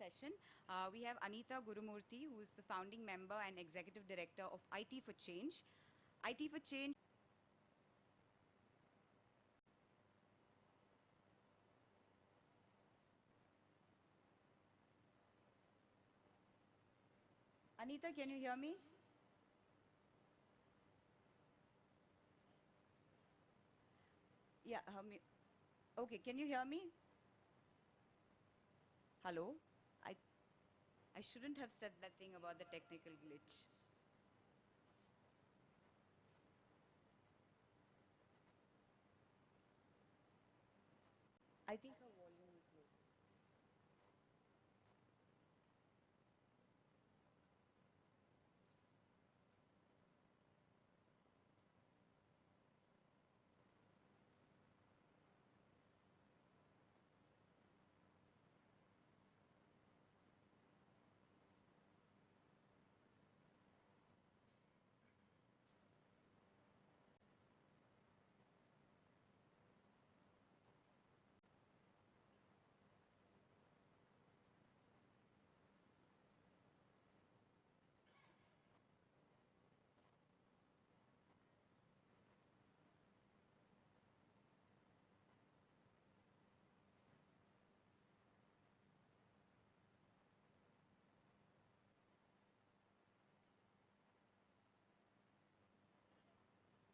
session. We have Anita Gurumurthy, who is the founding member and executive director of IT for Change. IT for Change. Anita, can you hear me? Yeah. Okay, can you hear me? Hello? I, I shouldn't have said that thing about the technical glitch. I think her volume is low.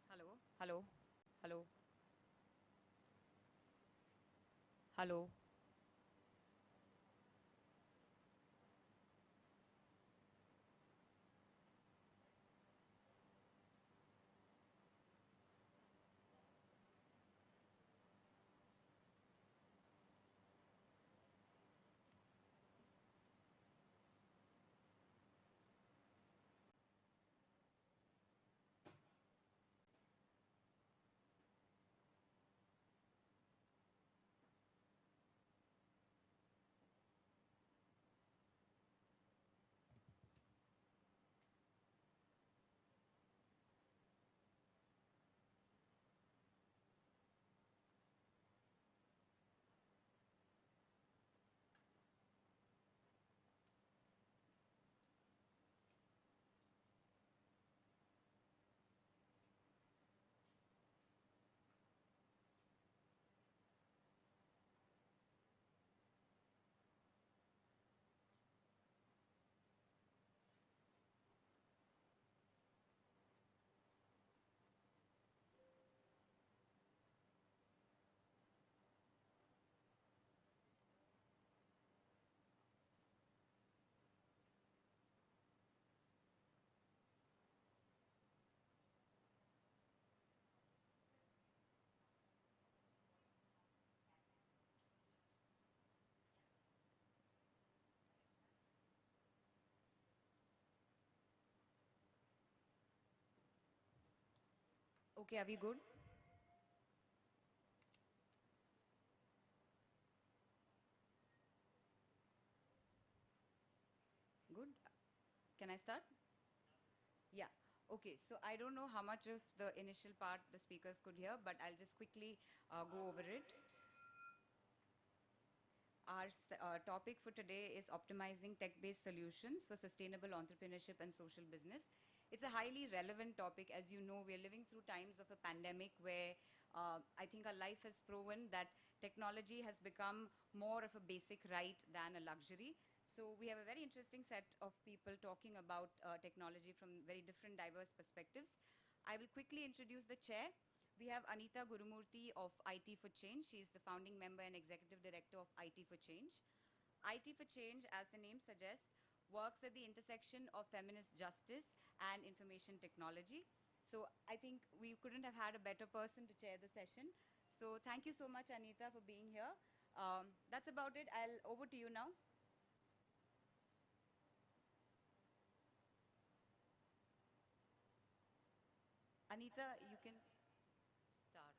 Hello? Hello? Hello? Hello? Okay, are we good? Good. Can I start? Yeah. Okay. So I don't know how much of the initial part the speakers could hear, but I'll just quickly go over it. Our topic for today is optimizing tech-based solutions for sustainable entrepreneurship and social business. It's a highly relevant topic. As you know, we're living through times of a pandemic where I think our life has proven that technology has become more of a basic right than a luxury. So we have a very interesting set of people talking about technology from very different, diverse perspectives. I will quickly introduce the chair. We have Anita Gurumurthy of IT for Change. She is the founding member and executive director of IT for Change. IT for Change, as the name suggests, works at the intersection of feminist justice and information technology. So I think we couldn't have had a better person to chair the session. So thank you so much, Anita, for being here. That's about it. Over to you now. Anita, you can start.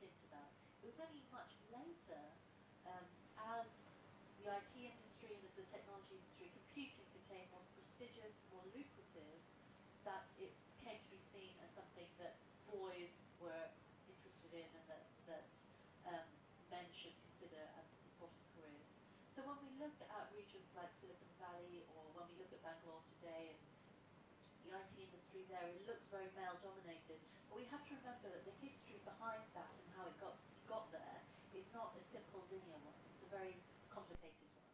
into that. It was only much later, as the IT industry and as the technology industry, computing became more prestigious, more lucrative, that it came to be seen as something that boys were interested in and that men should consider as important careers. So when we look at regions like Silicon Valley, or when we look at Bangalore today and the IT industry there, it looks very male dominated. But we have to remember that the history behind that and how it got there is not a simple linear one. It's a very complicated one.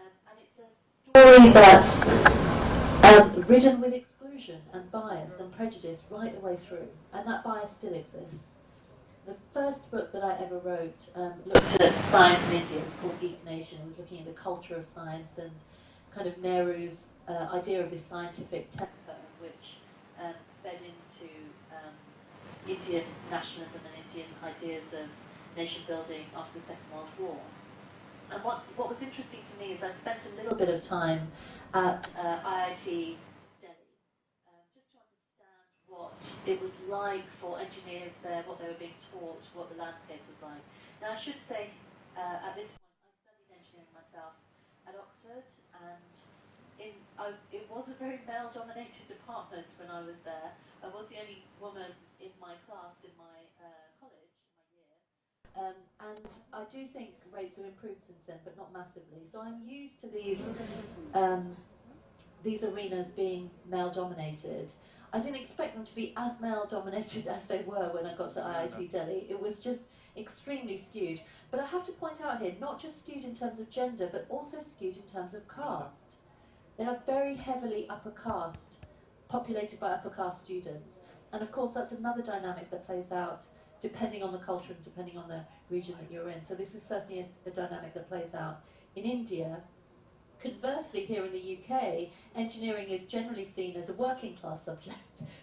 And it's a story that's ridden with exclusion and bias and prejudice right the way through. And that bias still exists. The first book that I ever wrote looked at science in India. It was called Geek Nation. It was looking at the culture of science and kind of Nehru's idea of this scientific temper, which fed into Indian nationalism and Indian ideas of nation building after the Second World War. And what was interesting for me is I spent a little bit of time at IIT Delhi, just to understand what it was like for engineers there, what they were being taught, what the landscape was like. Now I should say, at this point, I studied engineering myself at Oxford, and it was a very male-dominated department when I was there. I was the only woman in my class in my college, in my year. And I do think rates have improved since then, but not massively. So I'm used to these arenas being male-dominated. I didn't expect them to be as male-dominated as they were when I got to IIT Delhi. It was just extremely skewed. But I have to point out here, not just skewed in terms of gender, but also skewed in terms of caste. They are very heavily upper caste, populated by upper caste students. And of course, that's another dynamic that plays out depending on the culture and depending on the region that you're in. So this is certainly a dynamic that plays out in India. Conversely, here in the UK, engineering is generally seen as a working class subject.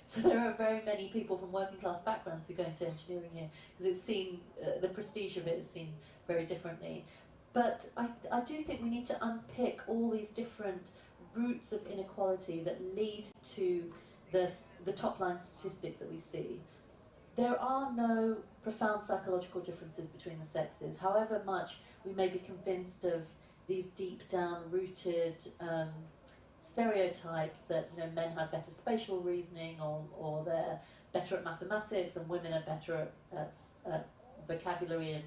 So there are very many people from working class backgrounds who go into engineering here because it's seen, the prestige of it is seen very differently. But I do think we need to unpick all these different roots of inequality that lead to the top line statistics that we see. There are no profound psychological differences between the sexes, however much we may be convinced of these deep down rooted stereotypes that men have better spatial reasoning or they're better at mathematics and women are better at vocabulary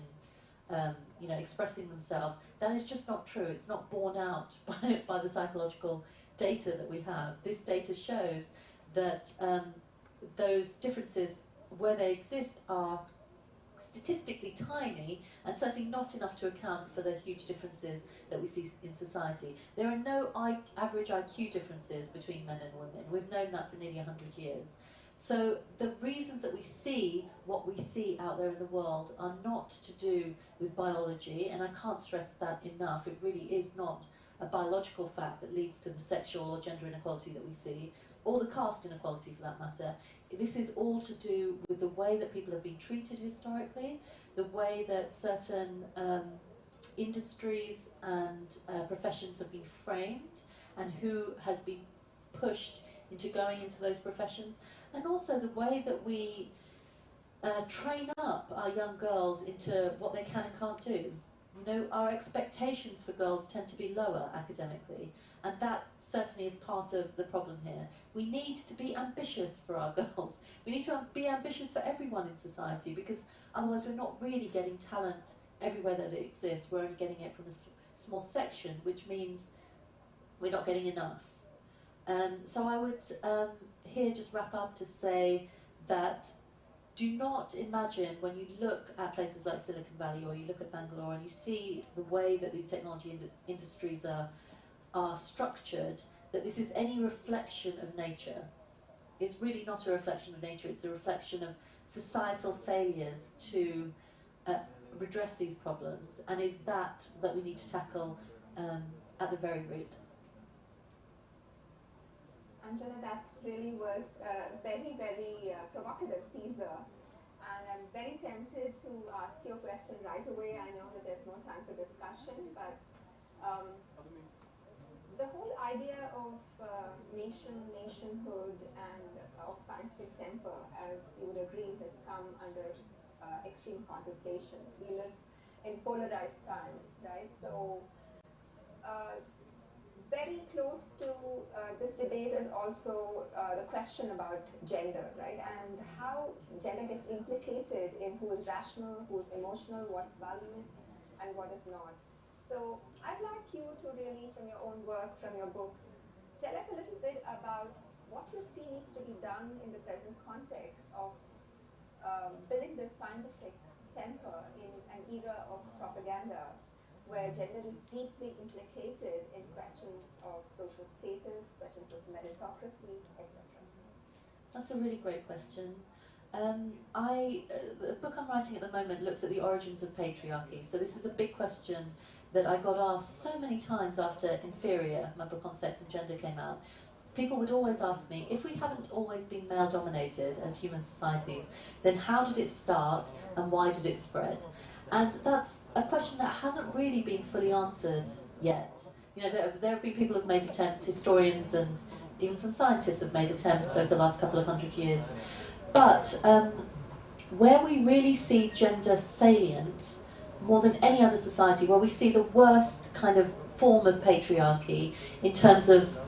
and expressing themselves. That is just not true. It's not borne out by the psychological data that we have. This data shows that those differences, where they exist, are statistically tiny and certainly not enough to account for the huge differences that we see in society. There are no average IQ differences between men and women. We've known that for nearly 100 years. So the reasons that we see what we see out there in the world are not to do with biology, and I can't stress that enough. It really is not a biological fact that leads to the sexual or gender inequality that we see, or the caste inequality for that matter. This is all to do with the way that people have been treated historically, the way that certain industries and professions have been framed, and who has been pushed into going into those professions, and also the way that we train up our young girls into what they can and can't do. Our expectations for girls tend to be lower academically, and that certainly is part of the problem here. We need to be ambitious for our girls. We need to be ambitious for everyone in society, because otherwise we're not really getting talent everywhere that it exists. We're only getting it from a small section, which means we're not getting enough. So I would here just wrap up to say that do not imagine, when you look at places like Silicon Valley or you look at Bangalore and you see the way that these technology industries are structured, that this is any reflection of nature. It's really not a reflection of nature, it's a reflection of societal failures to redress these problems, and is that we need to tackle at the very root. Angela, that really was a very, very provocative teaser. And I'm very tempted to ask you a question right away. I know that there's no time for discussion, but the whole idea of nationhood and of scientific temper, as you would agree, has come under extreme contestation. We live in polarized times, right? So very close to this debate is also the question about gender, right? And how gender gets implicated in who is rational, who is emotional, what's valued, and what is not. So I'd like you to really, from your own work, from your books, tell us a little bit about what you see needs to be done in the present context of building this scientific temper in an era of propaganda where gender is deeply implicated in questions of social status, questions of meritocracy, etc. That's a really great question. The book I'm writing at the moment looks at the origins of patriarchy. So this is a big question that I got asked so many times after Inferior, my book on sex and gender, came out. People would always ask me, if we haven't always been male-dominated as human societies, then how did it start and why did it spread? And that's a question that hasn't really been fully answered yet. You know, there have been people who have made attempts, historians and even some scientists have made attempts over the last couple of 100 years. But where we really see gender salient, more than any other society, where we see the worst kind of form of patriarchy in terms of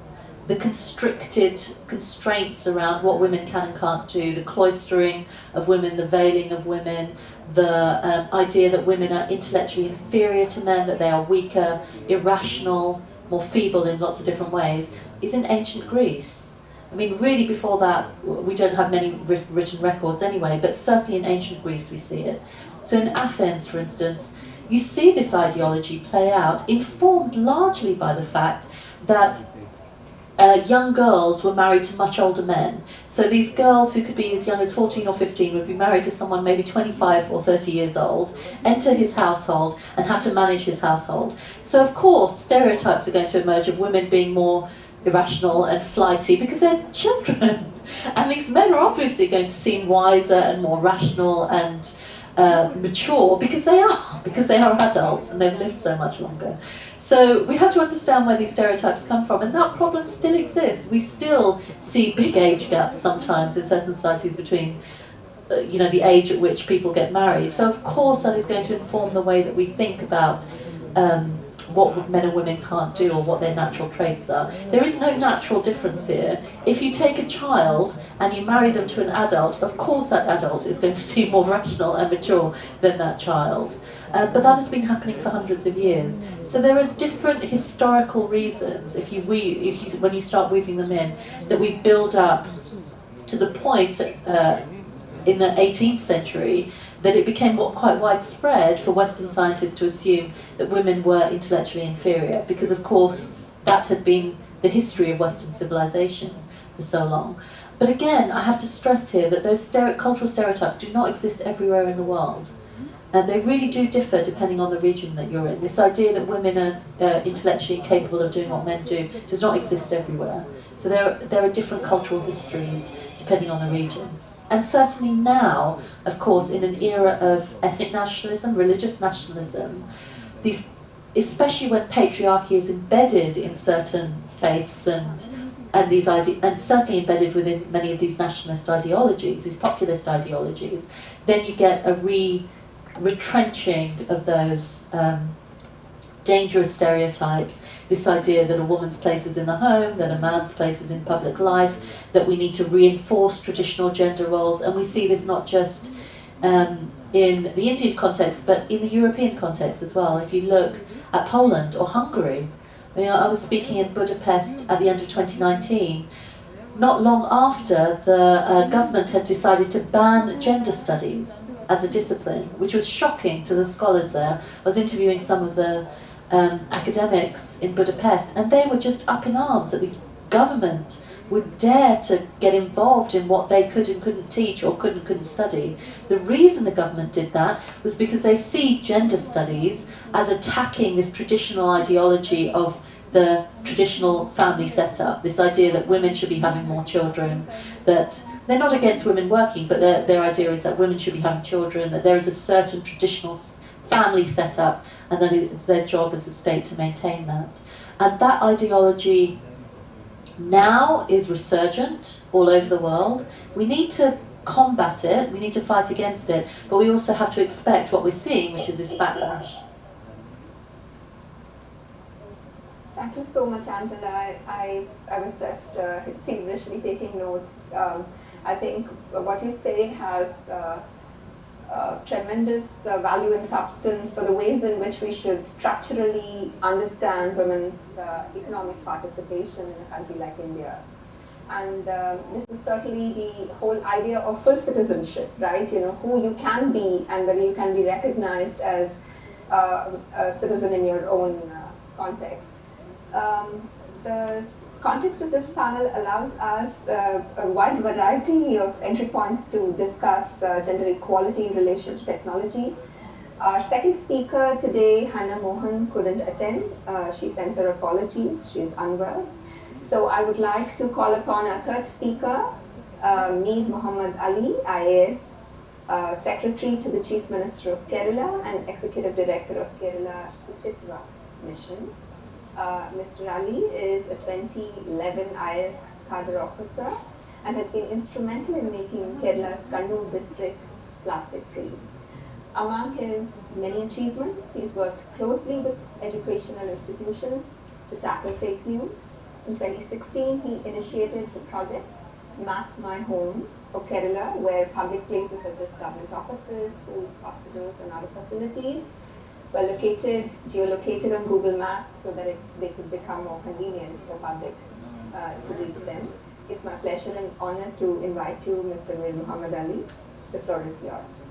the constricted constraints around what women can and can't do, the cloistering of women, the veiling of women, the idea that women are intellectually inferior to men, that they are weaker, irrational, more feeble in lots of different ways, is in ancient Greece. I mean, really before that, we don't have many written records anyway, but certainly in ancient Greece we see it. So in Athens, for instance, you see this ideology play out, informed largely by the fact that young girls were married to much older men. So these girls who could be as young as 14 or 15 would be married to someone maybe 25 or 30 years old, enter his household and have to manage his household. So of course stereotypes are going to emerge of women being more irrational and flighty because they're children. And these men are obviously going to seem wiser and more rational and mature because they are adults and they've lived so much longer. So we have to understand where these stereotypes come from, and that problem still exists. We still see big age gaps sometimes in certain societies between the age at which people get married. So of course that is going to inform the way that we think about what men and women can't do or what their natural traits are. There is no natural difference here. If you take a child and you marry them to an adult, of course that adult is going to seem more rational and mature than that child. But that has been happening for hundreds of years. So there are different historical reasons, when you start weaving them in, that we build up to the point in the 18th century that it became quite widespread for Western scientists to assume that women were intellectually inferior, because of course that had been the history of Western civilization for so long. But again, I have to stress here that those cultural stereotypes do not exist everywhere in the world. And they really do differ depending on the region that you're in. This idea that women are intellectually incapable of doing what men do does not exist everywhere. So there are different cultural histories depending on the region. And certainly now, of course, in an era of ethnic nationalism, religious nationalism, especially when patriarchy is embedded in certain faiths and certainly embedded within many of these nationalist ideologies, these populist ideologies, then you get a retrenching of those dangerous stereotypes, this idea that a woman's place is in the home, that a man's place is in public life, that we need to reinforce traditional gender roles, and we see this not just in the Indian context, but in the European context as well. If you look at Poland or Hungary, I was speaking in Budapest at the end of 2019, not long after the government had decided to ban gender studies as a discipline, which was shocking to the scholars there. I was interviewing some of the academics in Budapest, and they were just up in arms that the government would dare to get involved in what they could and couldn't teach or could and couldn't study. The reason the government did that was because they see gender studies as attacking this traditional ideology of the traditional family setup, this idea that women should be having more children, that they're not against women working, but their idea is that women should be having children, that there is a certain traditional family setup, and that it's their job as a state to maintain that. And that ideology now is resurgent all over the world. We need to combat it, we need to fight against it, but we also have to expect what we're seeing, which is this backlash. Thank you so much, Angela. I was just feverishly taking notes. I think what you say has tremendous value and substance for the ways in which we should structurally understand women's economic participation in a country like India. And this is certainly the whole idea of full citizenship, right? You know, who you can be and whether you can be recognized as a citizen in your own context. The context of this panel allows us a wide variety of entry points to discuss gender equality in relation to technology. Our second speaker today, Hannah Mohan, couldn't attend. She sends her apologies. She's unwell. So I would like to call upon our third speaker, Mir Muhammad Ali, IAS, Secretary to the Chief Minister of Kerala and Executive Director of Kerala Suchitwa Mission. Mr. Ali is a 2011 IAS cadre officer and has been instrumental in making Kerala's Kannur district plastic-free. Among his many achievements, he's worked closely with educational institutions to tackle fake news. In 2016, he initiated the project Map My Home for Kerala, where public places such as government offices, schools, hospitals, and other facilities were geolocated on Google Maps so that they could become more convenient for public to reach them. It's my pleasure and honor to invite you, Mr. Mir Muhammad Ali. The floor is yours.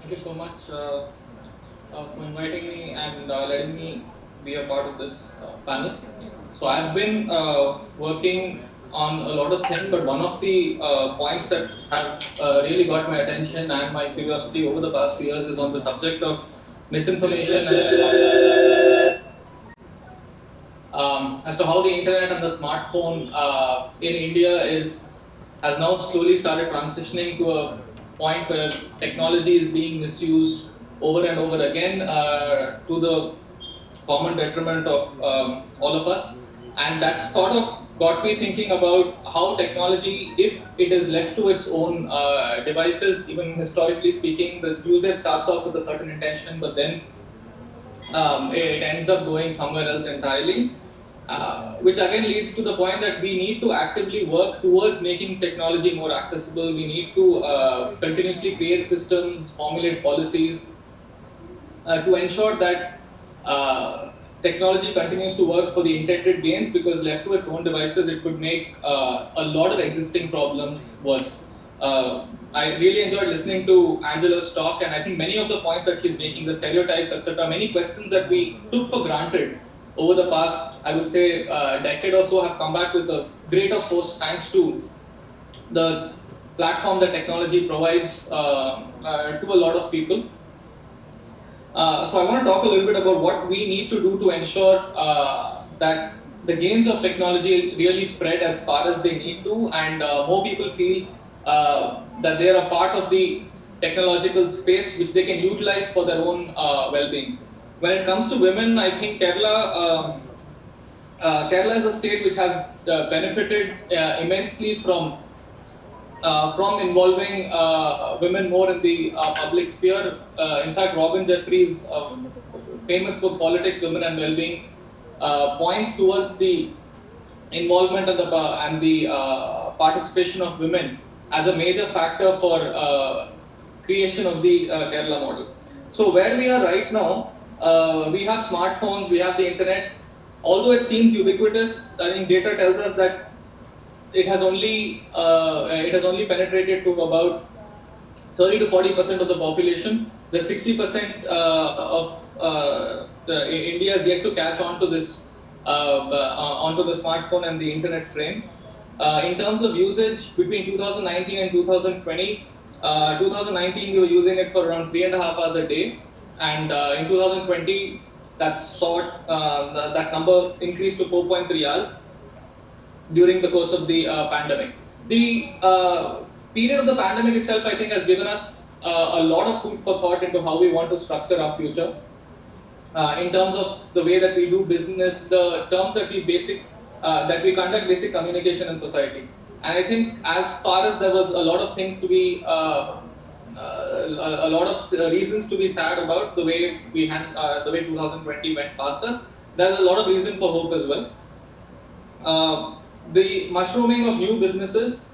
Thank you so much for inviting me and letting me be a part of this panel. So I've been working on a lot of things, but one of the points that have really got my attention and my curiosity over the past few years is on the subject of misinformation as to how the internet and the smartphone in India has now slowly started transitioning to a point where technology is being misused over and over again to the common detriment of all of us. And that sort of got me thinking about how technology, if it is left to its own devices, even historically speaking, the usage starts off with a certain intention, but then it ends up going somewhere else entirely, which again leads to the point that we need to actively work towards making technology more accessible. We need to continuously create systems, formulate policies to ensure that technology continues to work for the intended gains, because left to its own devices, it could make a lot of existing problems worse. I really enjoyed listening to Angela's talk, and I think many of the points that she's making, the stereotypes, etc., many questions that we took for granted over the past, I would say, decade or so have come back with a greater force thanks to the platform that technology provides to a lot of people. So I want to talk a little bit about what we need to do to ensure that the gains of technology really spread as far as they need to, and more people feel that they are a part of the technological space which they can utilize for their own well-being. When it comes to women, I think Kerala is a state which has benefited immensely from involving women more in the public sphere. In fact, Robin Jeffries' famous book, Politics, Women and Wellbeing, points towards the involvement and the participation of women as a major factor for creation of the Kerala model. So where we are right now, we have smartphones, we have the internet. Although it seems ubiquitous, I think data tells us that it has only penetrated to about 30 to 40% of the population. The 60% of India is yet to catch on to this onto the smartphone and the internet train. In terms of usage, between 2019 and 2020, 2019 we were using it for around 3.5 hours a day, and in 2020 that number increased to 4.3 hours during the course of the pandemic. The period of the pandemic itself, I think, has given us a lot of food for thought into how we want to structure our future. In terms of the way that we do business, the terms that we conduct basic communication in society. And I think as far as there was a lot of things to be, a lot of reasons to be sad about the way the way 2020 went past us, there's a lot of reason for hope as well. The mushrooming of new businesses,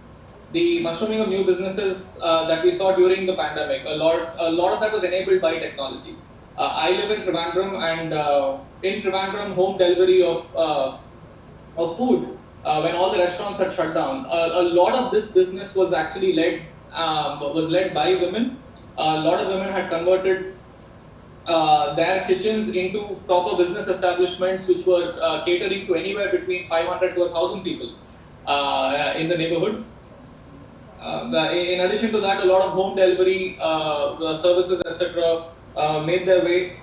that we saw during the pandemic, a lot of that was enabled by technology. I live in Trivandrum, and in Trivandrum, home delivery of food, when all the restaurants had shut down, a lot of this business was actually led by women. A lot of women had converted their kitchens into proper business establishments, which were catering to anywhere between 500 to 1,000 people in the neighborhood. In addition to that, a lot of home delivery services, etc., made their way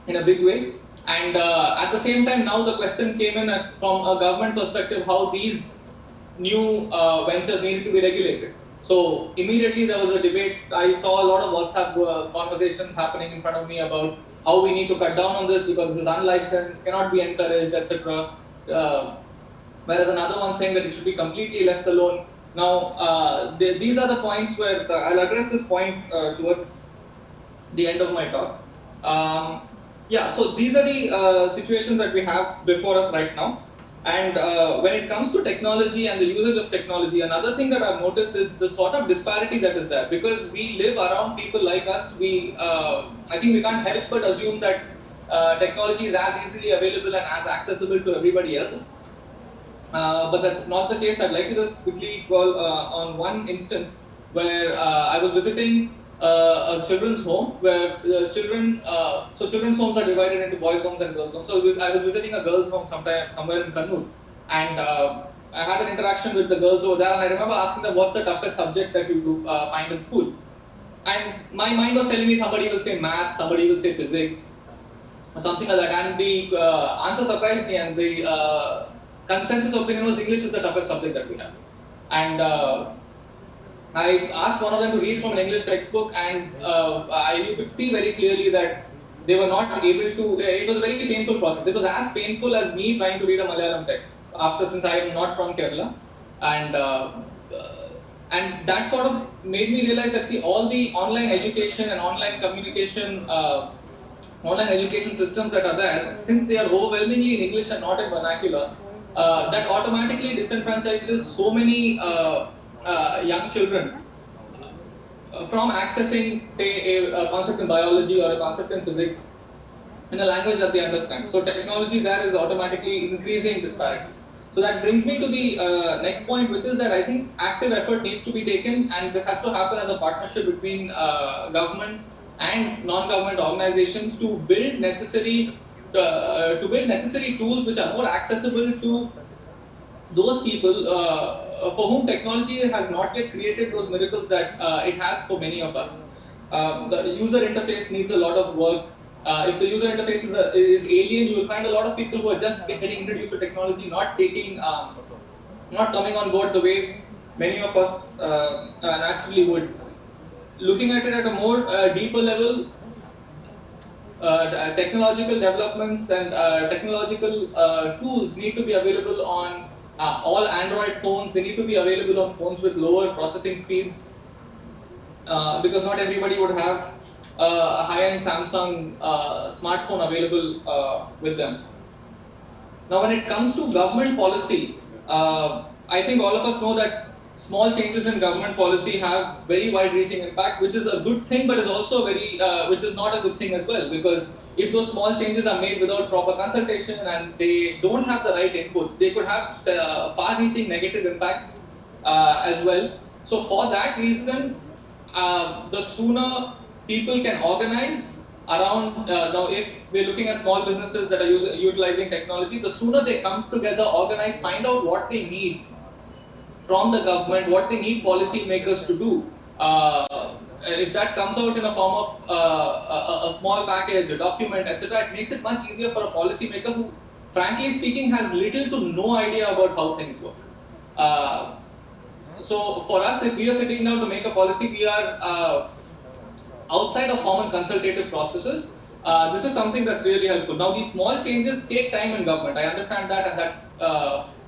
in a big way. And at the same time, now the question came in from a government perspective, how these new ventures needed to be regulated. So immediately there was a debate. I saw a lot of WhatsApp conversations happening in front of me about how we need to cut down on this because this is unlicensed, cannot be encouraged, etc. Whereas another one saying that it should be completely left alone. Now, these are the points where I'll address this point towards the end of my talk. Yeah, so these are the situations that we have before us right now. And when it comes to technology and the usage of technology, another thing that I've noticed is the sort of disparity that is there. Because we live around people like us, I think we can't help but assume that technology is as easily available and as accessible to everybody else. But that's not the case. I'd like to just quickly call on one instance where I was visiting a children's home where so children's homes are divided into boys' homes and girls' homes. So I was visiting a girls' home somewhere in Kannur, and I had an interaction with the girls over there, and I remember asking them, what's the toughest subject that you find in school? And my mind was telling me somebody will say math, somebody will say physics, or something like that, and the answer surprised me, and the consensus opinion was English is the toughest subject that we have. And I asked one of them to read from an English textbook, and you could see very clearly that they were not able to. It was a very painful process. It was as painful as me trying to read a Malayalam text. Since I am not from Kerala, and that sort of made me realize that all the online education and online communication, online education systems that are there, since they are overwhelmingly in English and not in vernacular, that automatically disenfranchises so many young children from accessing, say, a concept in biology or a concept in physics in a language that they understand. So technology there is automatically increasing disparities. So that brings me to the next point, which is that I think active effort needs to be taken, and this has to happen as a partnership between government and non-government organizations to build necessary tools which are more accessible to those people for whom technology has not yet created those miracles that it has for many of us. The user interface needs a lot of work. If the user interface is alien, you will find a lot of people who are just getting introduced to technology, not coming on board the way many of us naturally would. Looking at it at a more deeper level, technological developments and technological tools need to be available on all Android phones. They need to be available on phones with lower processing speeds, because not everybody would have a high-end Samsung smartphone available with them. Now, when it comes to government policy, I think all of us know that small changes in government policy have very wide-reaching impact, which is a good thing, but is also which is not a good thing as well, because if those small changes are made without proper consultation and they don't have the right inputs, they could have far-reaching negative impacts as well. So for that reason, the sooner people can organize around, now if we're looking at small businesses that are utilizing technology, the sooner they come together, organize, find out what they need from the government, what they need policy makers to do. If that comes out in a form of a small package, a document, etc., it makes it much easier for a policy maker who, frankly speaking, has little to no idea about how things work. So for us, if we are sitting down to make a policy, we are outside of common consultative processes. This is something that's really helpful. Now, these small changes take time in government. I understand that, and that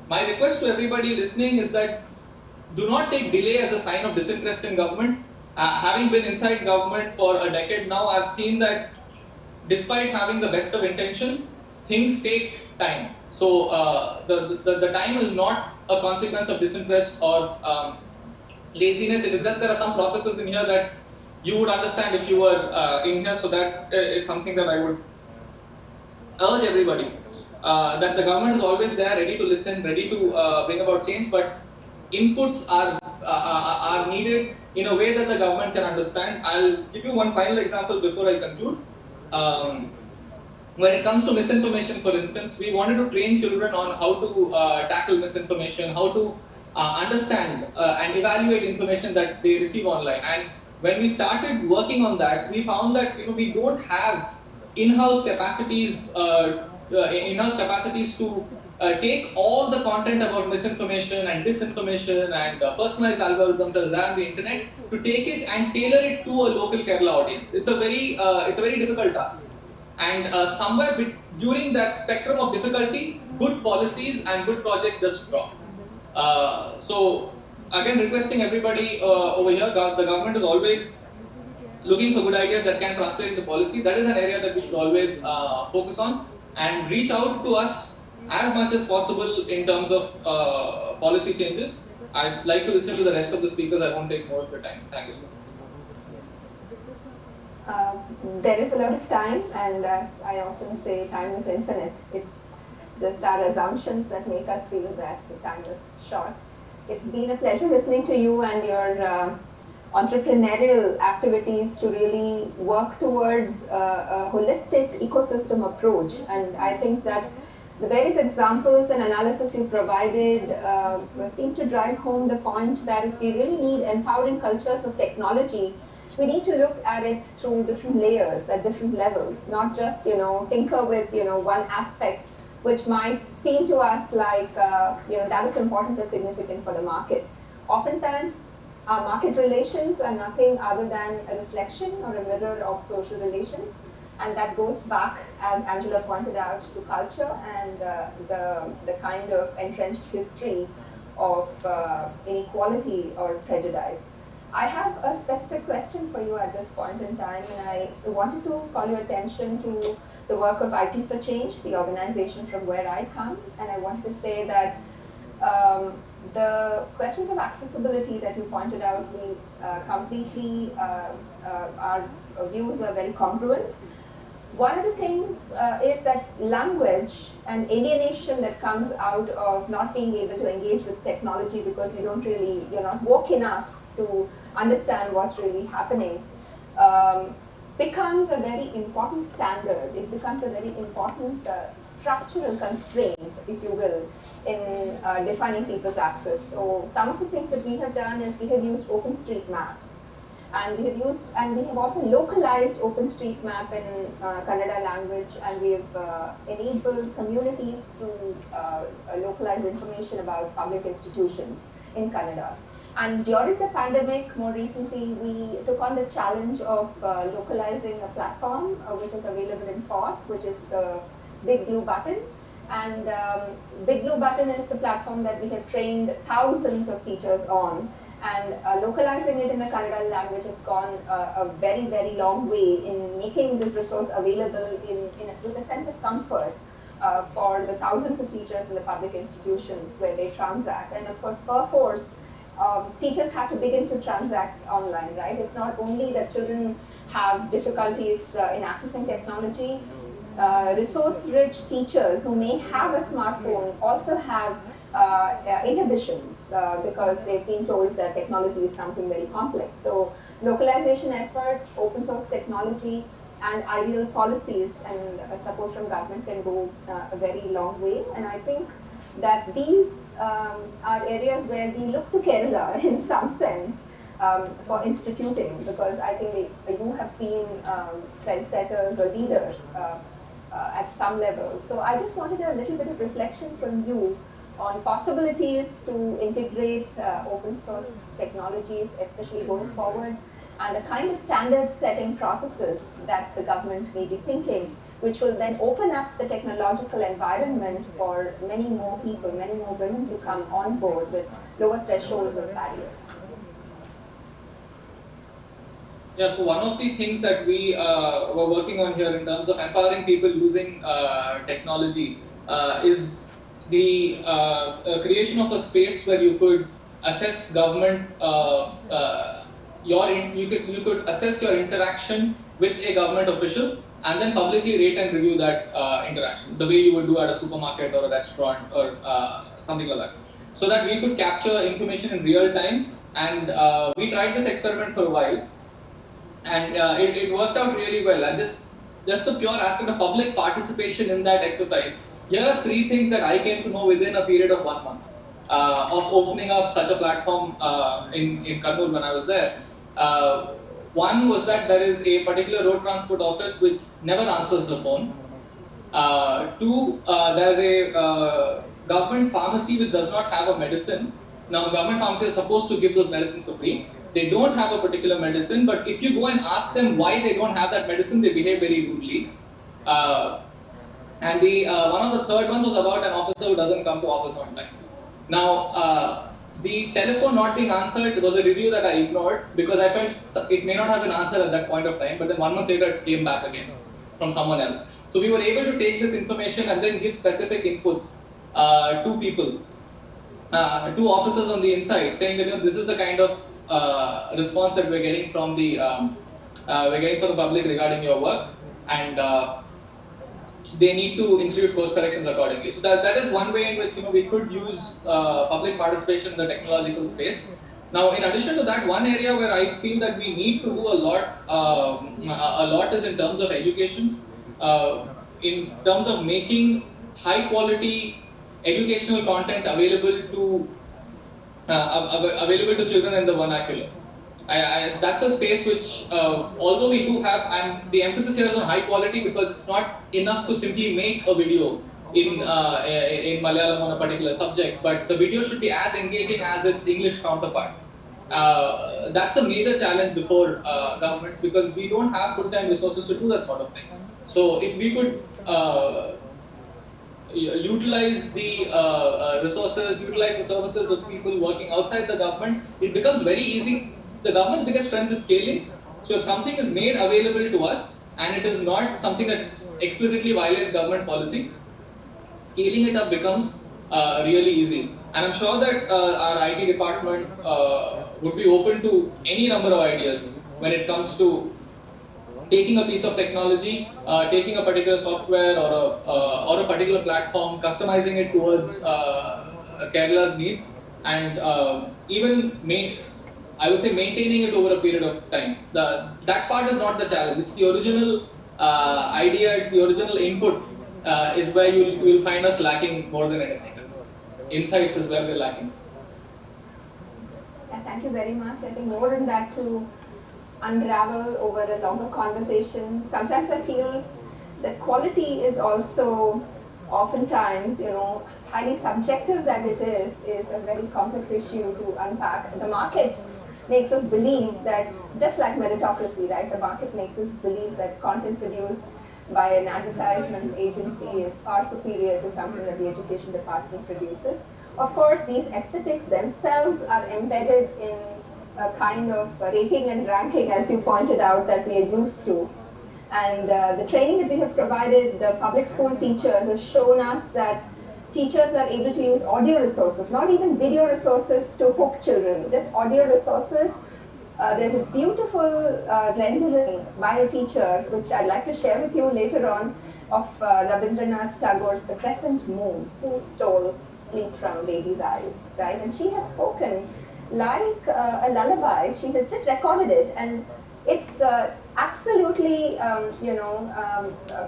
my request to everybody listening is that do not take delay as a sign of disinterest in government. Having been inside government for a decade now, I've seen that despite having the best of intentions, things take time. So the time is not a consequence of disinterest or laziness. It is just there are some processes in here that you would understand if you were in here. So that is something that I would urge everybody. That the government is always there, ready to listen, ready to bring about change, but inputs are needed in a way that the government can understand. I'll give you one final example before I conclude. When it comes to misinformation, for instance, we wanted to train children on how to tackle misinformation, how to understand and evaluate information that they receive online. And when we started working on that, we found that we don't have in-house capacities to take all the content about misinformation and disinformation and personalized algorithms that are there on the internet, to take it and tailor it to a local Kerala audience. It's a very difficult task. And somewhere during that spectrum of difficulty, good policies and good projects just drop. So again, requesting everybody over here, the government is always looking for good ideas that can translate into policy. That is an area that we should always focus on, and reach out to us as much as possible in terms of policy changes. I'd like to listen to the rest of the speakers. I won't take more of your time. Thank you. There is a lot of time, and as I often say, time is infinite. It's just our assumptions that make us feel that time is short. It's been a pleasure listening to you and your entrepreneurial activities to really work towards a holistic ecosystem approach. And I think that the various examples and analysis you provided seem to drive home the point that if we really need empowering cultures of technology, we need to look at it through different layers at different levels, not just tinker with one aspect which might seem to us like that is important or significant for the market. Oftentimes, our market relations are nothing other than a reflection or a mirror of social relations, and that goes back, as Angela pointed out, to culture and the kind of entrenched history of inequality or prejudice. I have a specific question for you at this point in time, and I wanted to call your attention to the work of IT for Change, the organization from where I come, and I want to say that the questions of accessibility that you pointed out, we completely, our views are very congruent. One of the things is that language and alienation that comes out of not being able to engage with technology because you're not woke enough to understand what's really happening, becomes a very important standard. It becomes a very important structural constraint, if you will, in defining people's access. So some of the things that we have done is we have used OpenStreetMaps, and we have also localized OpenStreetMap in Kannada language, and we have enabled communities to localize information about public institutions in Kannada. And during the pandemic, more recently, we took on the challenge of localizing a platform which is available in FOSS, which is the Big Blue Button. And Big Blue Button is the platform that we have trained thousands of teachers on. And localizing it in the Kannada language has gone a very, very long way in making this resource available with a sense of comfort for the thousands of teachers in the public institutions where they transact. And of course, perforce, teachers have to begin to transact online, right? It's not only that children have difficulties in accessing technology. Resource-rich teachers who may have a smartphone also have inhibitions because they've been told that technology is something very complex. So localization efforts, open source technology, and ideal policies and support from government can go a very long way. And I think that these are areas where we look to Kerala in some sense for instituting, because I think you have been trendsetters or leaders at some level. So I just wanted a little bit of reflection from you on possibilities to integrate open source technologies, especially going forward, and the kind of standard setting processes that the government may be thinking which will then open up the technological environment for many more people, many more women to come on board with lower thresholds or barriers. Yeah, so one of the things that we were working on here in terms of empowering people using technology is the creation of a space where you could assess government, you could assess your interaction with a government official and then publicly rate and review that interaction, the way you would do at a supermarket or a restaurant or something like that. So that we could capture information in real time, and we tried this experiment for a while. And it worked out really well. And just the pure aspect of public participation in that exercise. Here are 3 things that I came to know within a period of 1 month of opening up such a platform in Kannur when I was there. One was that there is a particular road transport office which never answers the phone. 2, there's a government pharmacy which does not have a medicine. Now, government pharmacy is supposed to give those medicines for free. They don't have a particular medicine, but if you go and ask them why they don't have that medicine, they behave very rudely. And the one of the third one was about an officer who doesn't come to office on time. Now, the telephone not being answered was a review that I ignored because I felt it may not have been answered at that point of time, but then 1 month later it came back again from someone else. So we were able to take this information and then give specific inputs to people, to officers on the inside, saying that this is the kind of response that we're getting from the public regarding your work, and they need to institute course corrections accordingly. So that is one way in which we could use public participation in the technological space. Now, in addition to that, one area where I feel that we need to do a lot is in terms of education, in terms of making high quality educational content available to children in the vernacular. That's a space which, although we do have, and the emphasis here is on high quality because it's not enough to simply make a video in Malayalam on a particular subject, but the video should be as engaging as its English counterpart. That's a major challenge before governments because we don't have full-time resources to do that sort of thing. So if we could utilize the resources, utilize the services of people working outside the government, it becomes very easy. The government's biggest strength is scaling. So if something is made available to us and it is not something that explicitly violates government policy, scaling it up becomes really easy. And I'm sure that our IT department would be open to any number of ideas when it comes to taking a piece of technology, taking a particular software or a particular platform, customizing it towards Kerala's needs, and I would say maintaining it over a period of time. That part is not the challenge. It's the original idea, it's the original input is where you will find us lacking more than anything else. Insights is where we're lacking. Yeah, thank you very much. I think more than that to unravel over a longer conversation. Sometimes I feel that quality is also oftentimes, highly subjective that it is a very complex issue to unpack. The market makes us believe that, just like meritocracy, right? The market makes us believe that content produced by an advertisement agency is far superior to something that the education department produces. Of course, these aesthetics themselves are embedded in a kind of rating and ranking, as you pointed out, that we are used to. And the training that we have provided the public school teachers has shown us that teachers are able to use audio resources, not even video resources to hook children, just audio resources. There's a beautiful rendering by a teacher, which I'd like to share with you later on, of Rabindranath Tagore's The Crescent Moon, Who Stole Sleep from Baby's Eyes, right? And she has spoken like a lullaby. She has just recorded it, and it's absolutely,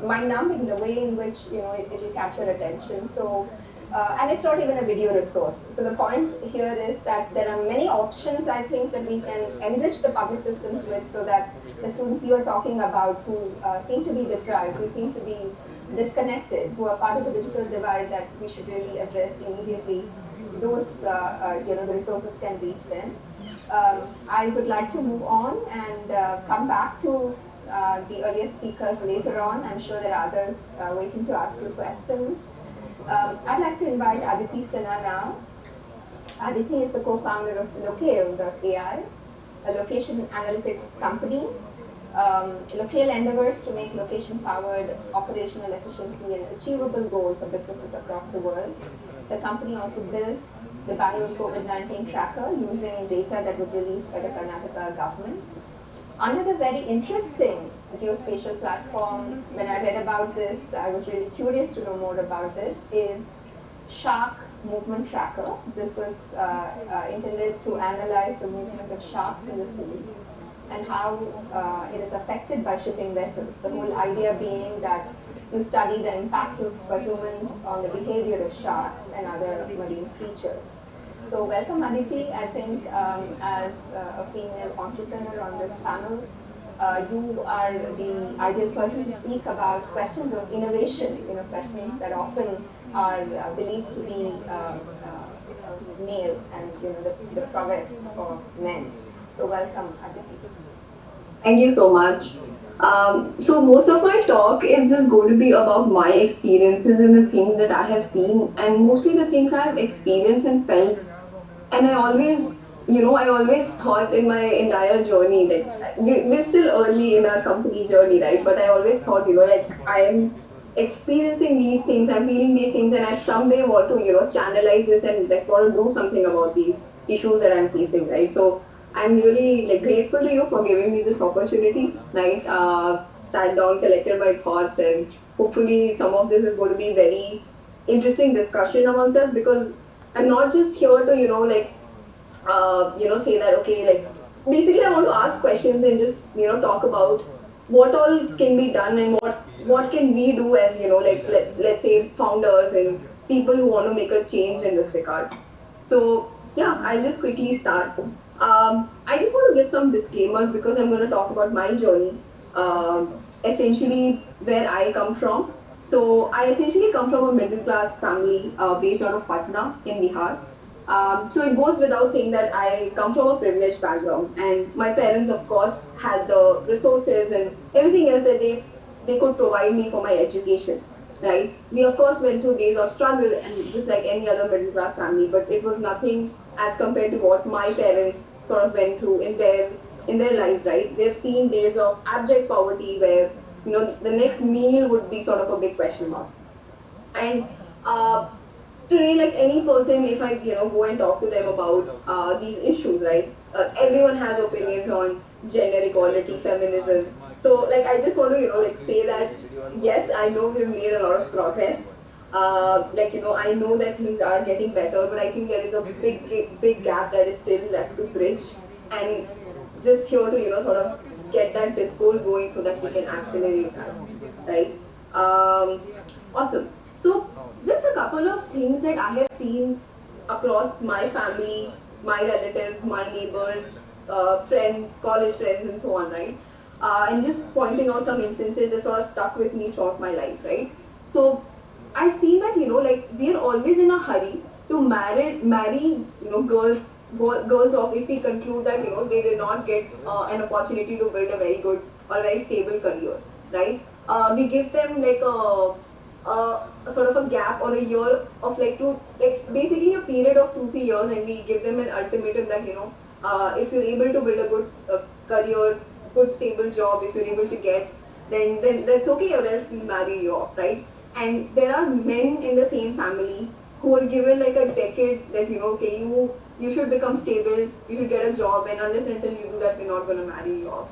mind-numbing the way in which, it will catch your attention. So, and it's not even a video resource. So the point here is that there are many options, I think, that we can enrich the public systems with, so that the students you are talking about who seem to be deprived, who seem to be disconnected, who are part of the digital divide that we should really address immediately, those, the resources can reach them. I would like to move on and come back to the earlier speakers later on. I'm sure there are others waiting to ask you questions. I'd like to invite Aditi Sinha now. Aditi is the co-founder of Locale.ai, a location analytics company. Locale endeavors to make location-powered operational efficiency an achievable goal for businesses across the world. The company also built the Bangalore COVID-19 tracker using data that was released by the Karnataka government. Another very interesting geospatial platform, when I read about this, I was really curious to know more about this, is Shark Movement Tracker. This was intended to analyze the movement of sharks in the sea and how it is affected by shipping vessels. The whole idea being that you study the impact of humans on the behavior of sharks and other marine creatures. So welcome Aditi. I think as a female entrepreneur on this panel, you are the ideal person to speak about questions of innovation, questions that often are believed to be male and the prowess of men. So welcome Aditi. Thank you so much. So most of my talk is just going to be about my experiences and the things that I have seen, and mostly the things I have experienced and felt. And I always thought in my entire journey, like we're still early in our company journey, right? But I always thought, like I am experiencing these things, I'm feeling these things, and I someday want to, channelize this and like want to do something about these issues that I'm facing, right? So I'm really like grateful to you for giving me this opportunity, right? Sat down, collected my thoughts, and hopefully some of this is going to be very interesting discussion amongst us, because I'm not just here to, say that, okay, like basically I want to ask questions and just, talk about what all can be done and what can we do as, let's say founders and people who want to make a change in this regard. So yeah, I'll just quickly start. I just want to give some disclaimers because I'm going to talk about my journey, essentially where I come from. So I essentially come from a middle class family based out of Patna in Bihar. So it goes without saying that I come from a privileged background, and my parents of course had the resources and everything else that they could provide me for my education, right? We of course went through days of struggle and just like any other middle class family, but it was nothing as compared to what my parents sort of went through in their lives, right? They've seen days of abject poverty where the next meal would be sort of a big question mark. And today, like any person, if I go and talk to them about these issues, right? Everyone has opinions on gender equality, feminism. So like I just want to say that yes, I know we've made a lot of progress. I know that things are getting better, but I think there is a big gap that is still left to bridge, and just here to sort of get that discourse going so that we can accelerate that, right? Awesome. So just a couple of things that I have seen across my family, my relatives, my neighbors, friends, college friends, and so on, right? And just pointing out some instances that sort of stuck with me throughout my life, right? So I've seen that we're always in a hurry to marry girls off if we conclude that they did not get an opportunity to build a very good or very stable career, right? We give them like a sort of a gap or a year of basically a period of 2-3 years, and we give them an ultimatum that if you're able to build a good career, good stable job, if you're able to get, then that's okay, or else we'll marry you off, right? And there are men in the same family who are given like a decade that okay, you should become stable, you should get a job, and unless and until you do that, we're not going to marry you off.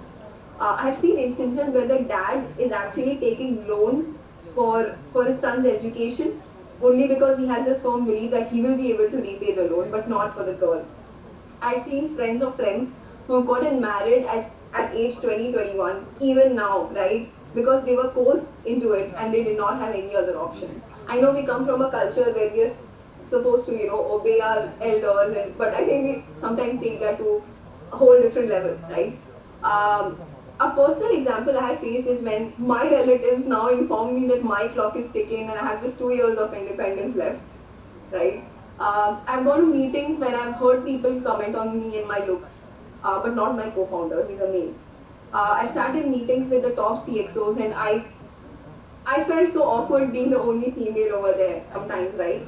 I've seen instances where the dad is actually taking loans for his son's education only because he has this firm belief that he will be able to repay the loan, but not for the girl. I've seen friends of friends who have gotten married at age 20, 21, even now, right? Because they were forced into it and they did not have any other option. I know we come from a culture where we are supposed to, obey our elders, but I think we sometimes take that to a whole different level, right? A personal example I have faced is when my relatives now inform me that my clock is ticking and I have just 2 years of independence left, right? I've gone to meetings when I've heard people comment on me and my looks, but not my co-founder, he's a male. I've sat in meetings with the top CXOs, and I felt so awkward being the only female over there sometimes, right?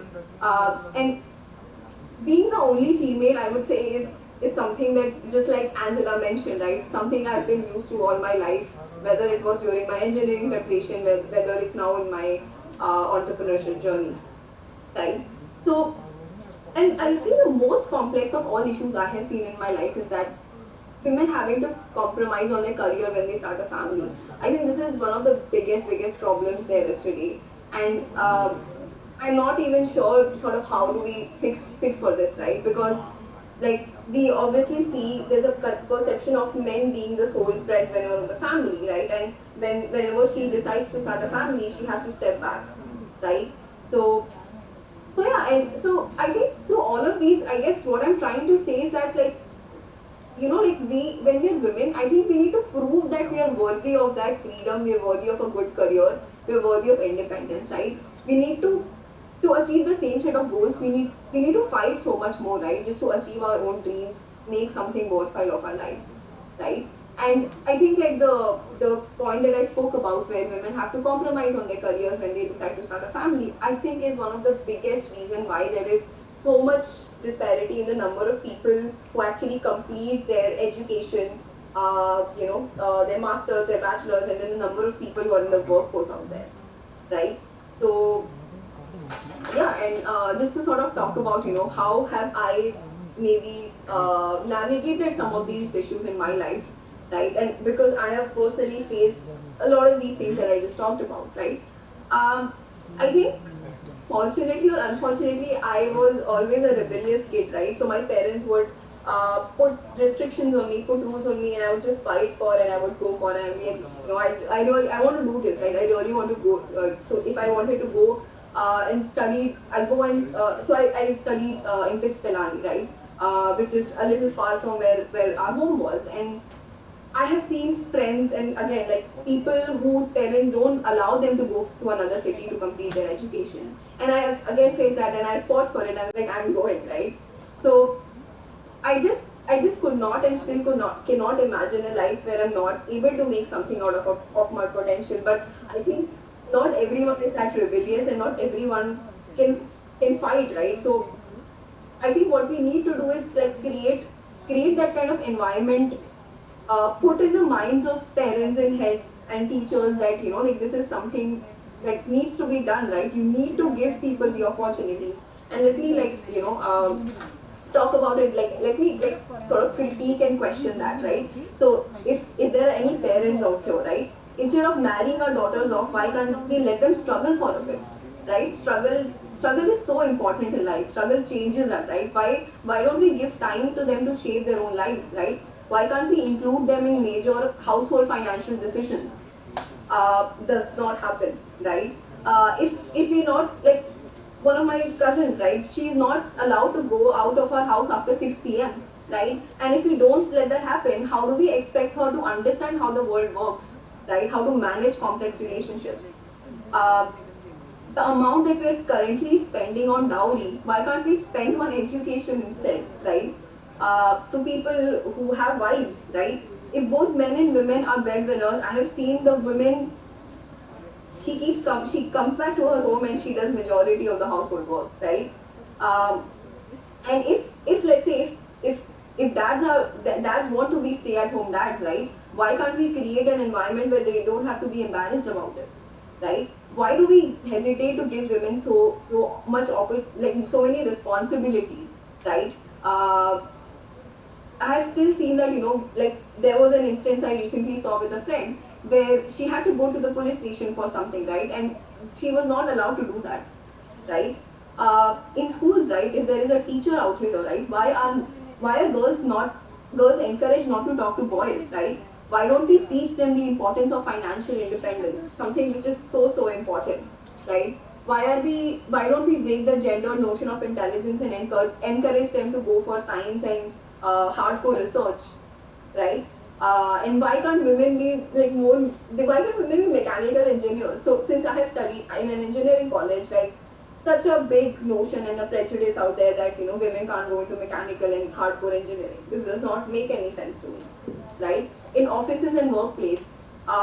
And being the only female, I would say, is something that, just like Angela mentioned, right? Something I've been used to all my life, whether it was during my engineering preparation, whether it's now in my entrepreneurship journey, right? So, and I think the most complex of all issues I have seen in my life is that women having to compromise on their career when they start a family. I think this is one of the biggest problems there is today. And I'm not even sure sort of how do we fix for this, right? Because like we obviously see there's a perception of men being the sole breadwinner of the family, right? And whenever she decides to start a family, she has to step back, right? So yeah, and so I think through all of these, I guess what I'm trying to say is that, like, you know, like when we are women, I think we need to prove that we are worthy of that freedom, we are worthy of a good career, we are worthy of independence, right? We need to achieve the same set of goals, we need to fight so much more, right? Just to achieve our own dreams, make something worthwhile of our lives, right? And I think like the point that I spoke about, where women have to compromise on their careers when they decide to start a family, I think is one of the biggest reason why there is so much disparity in the number of people who actually complete their education, their masters, their bachelors, and then the number of people who are in the workforce out there, right? So yeah, and just to sort of talk about, you know, how have I maybe navigated some of these issues in my life, right? And because I have personally faced a lot of these things that I just talked about, right? I think, fortunately or unfortunately, I was always a rebellious kid, right? So my parents would put restrictions on me, put rules on me, and I would just fight for, and I would go for, and I mean, you know, I want to do this, right? I really want to go. So if I wanted to go and study, I'd go and so I studied in Pitspelani, right? Which is a little far from where our home was, and I have seen friends, and again, like people whose parents don't allow them to go to another city to complete their education. And I again faced that, and I fought for it. I was like, I'm going, right? So I just could not, and still cannot imagine a life where I'm not able to make something out of my potential. But I think not everyone is that rebellious, and not everyone can fight, right? So I think what we need to do is like create that kind of environment. Put in the minds of parents and heads and teachers that, you know, like this is something that needs to be done, right? You need to give people the opportunities. And let me, like, you know, talk about it, like let me like sort of critique and question that, right? So if there are any parents out here, right, instead of marrying our daughters off, why can't we let them struggle for a bit, right? Struggle is so important in life. Struggle changes us, right? Why don't we give time to them to shape their own lives, right? Why can't we include them in major household financial decisions? Does not happen, right? If we not, like one of my cousins, right? She's not allowed to go out of her house after 6 p.m., right? And if we don't let that happen, how do we expect her to understand how the world works, right? How to manage complex relationships? The amount that we're currently spending on dowry, why can't we spend on education instead, right? So people who have wives, right? If both men and women are breadwinners, I have seen the women, she comes back to her home and she does majority of the household work, right? And if let's say if dads want to be stay-at-home dads, right? Why can't we create an environment where they don't have to be embarrassed about it, right? Why do we hesitate to give women so much like so many responsibilities, right? I have still seen that, you know, like there was an instance I recently saw with a friend where she had to go to the police station for something, right? And she was not allowed to do that, right? In schools, right, if there is a teacher out here, right, why are girls encouraged not to talk to boys, right? Why don't we teach them the importance of financial independence, something which is so important, right? Why don't we break the gender notion of intelligence and encourage them to go for science and hardcore research, right? And why can't women be like why can't women be mechanical engineers? So since I have studied in an engineering college, like such a big notion and a prejudice out there that women can't go into mechanical and hardcore engineering. This does not make any sense to me, right? In offices and workplace,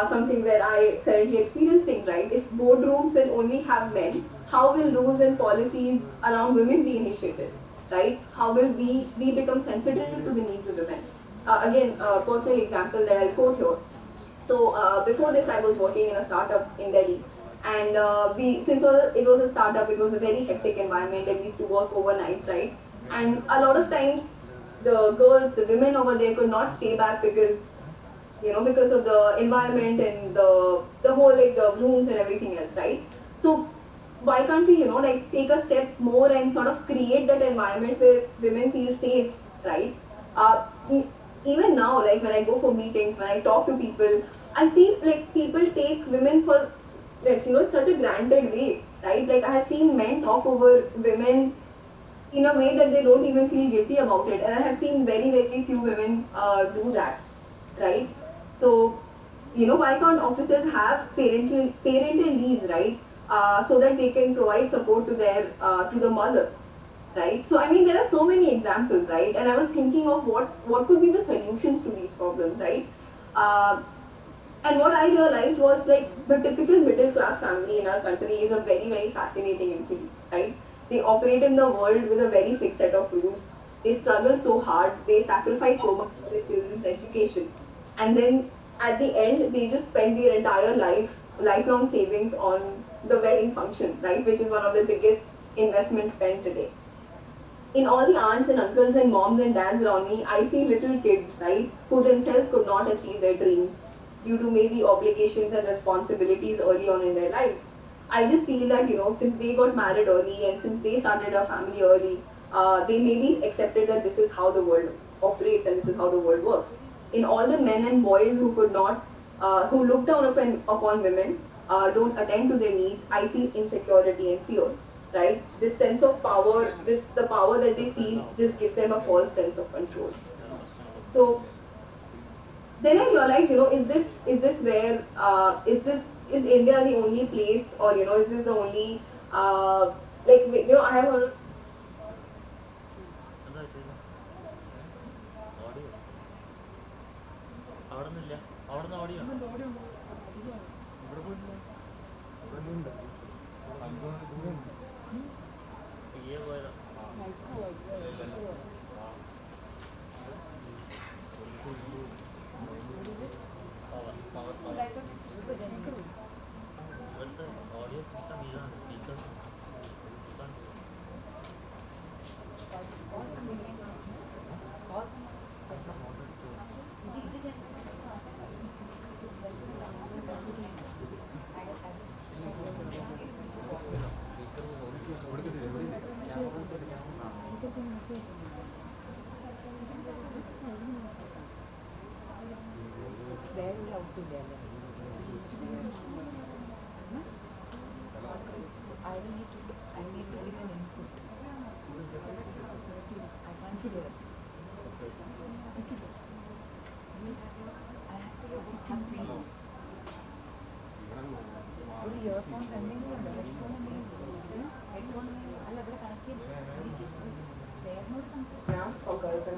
something where I currently experience things, right? If boardrooms will only have men, how will rules and policies around women be initiated, right? How will we become sensitive to the needs of women? Again, a personal example that I'll quote here. So before this, I was working in a startup in Delhi, and since it was a startup, it was a very hectic environment, and we used to work overnights, right? And a lot of times, the girls, the women over there could not stay back because because of the environment and the whole like the rooms and everything else, right? So why can't we like take a step more and sort of create that environment where women feel safe, right? Even now, like when I go for meetings, when I talk to people, I see like people take women for like such a granted way, right? Like I have seen men talk over women in a way that they don't even feel guilty about it, and I have seen very few women do that, right? So why can't officers have parental leaves, right? So that they can provide support to their to the mother, right? So I mean, there are so many examples, right? And I was thinking of what could be the solutions to these problems, right? And what I realized was like the typical middle class family in our country is a very fascinating entity, right? They operate in the world with a very fixed set of rules. They struggle so hard, they sacrifice so much for their children's education, and then at the end they just spend their entire lifelong savings on the wedding function, right? Which is one of the biggest investments spent today. In all the aunts and uncles and moms and dads around me, I see little kids, right, who themselves could not achieve their dreams due to maybe obligations and responsibilities early on in their lives. I just feel that, since they got married early and since they started a family early, they maybe accepted that this is how the world operates and this is how the world works. In all the men and boys who could not, who look down upon women, don't attend to their needs, I see insecurity and fear, right? This sense of power, the power that they feel just gives them a false sense of control. So then I realized, is this where is India the only place, or is this the only I have heard. For girls and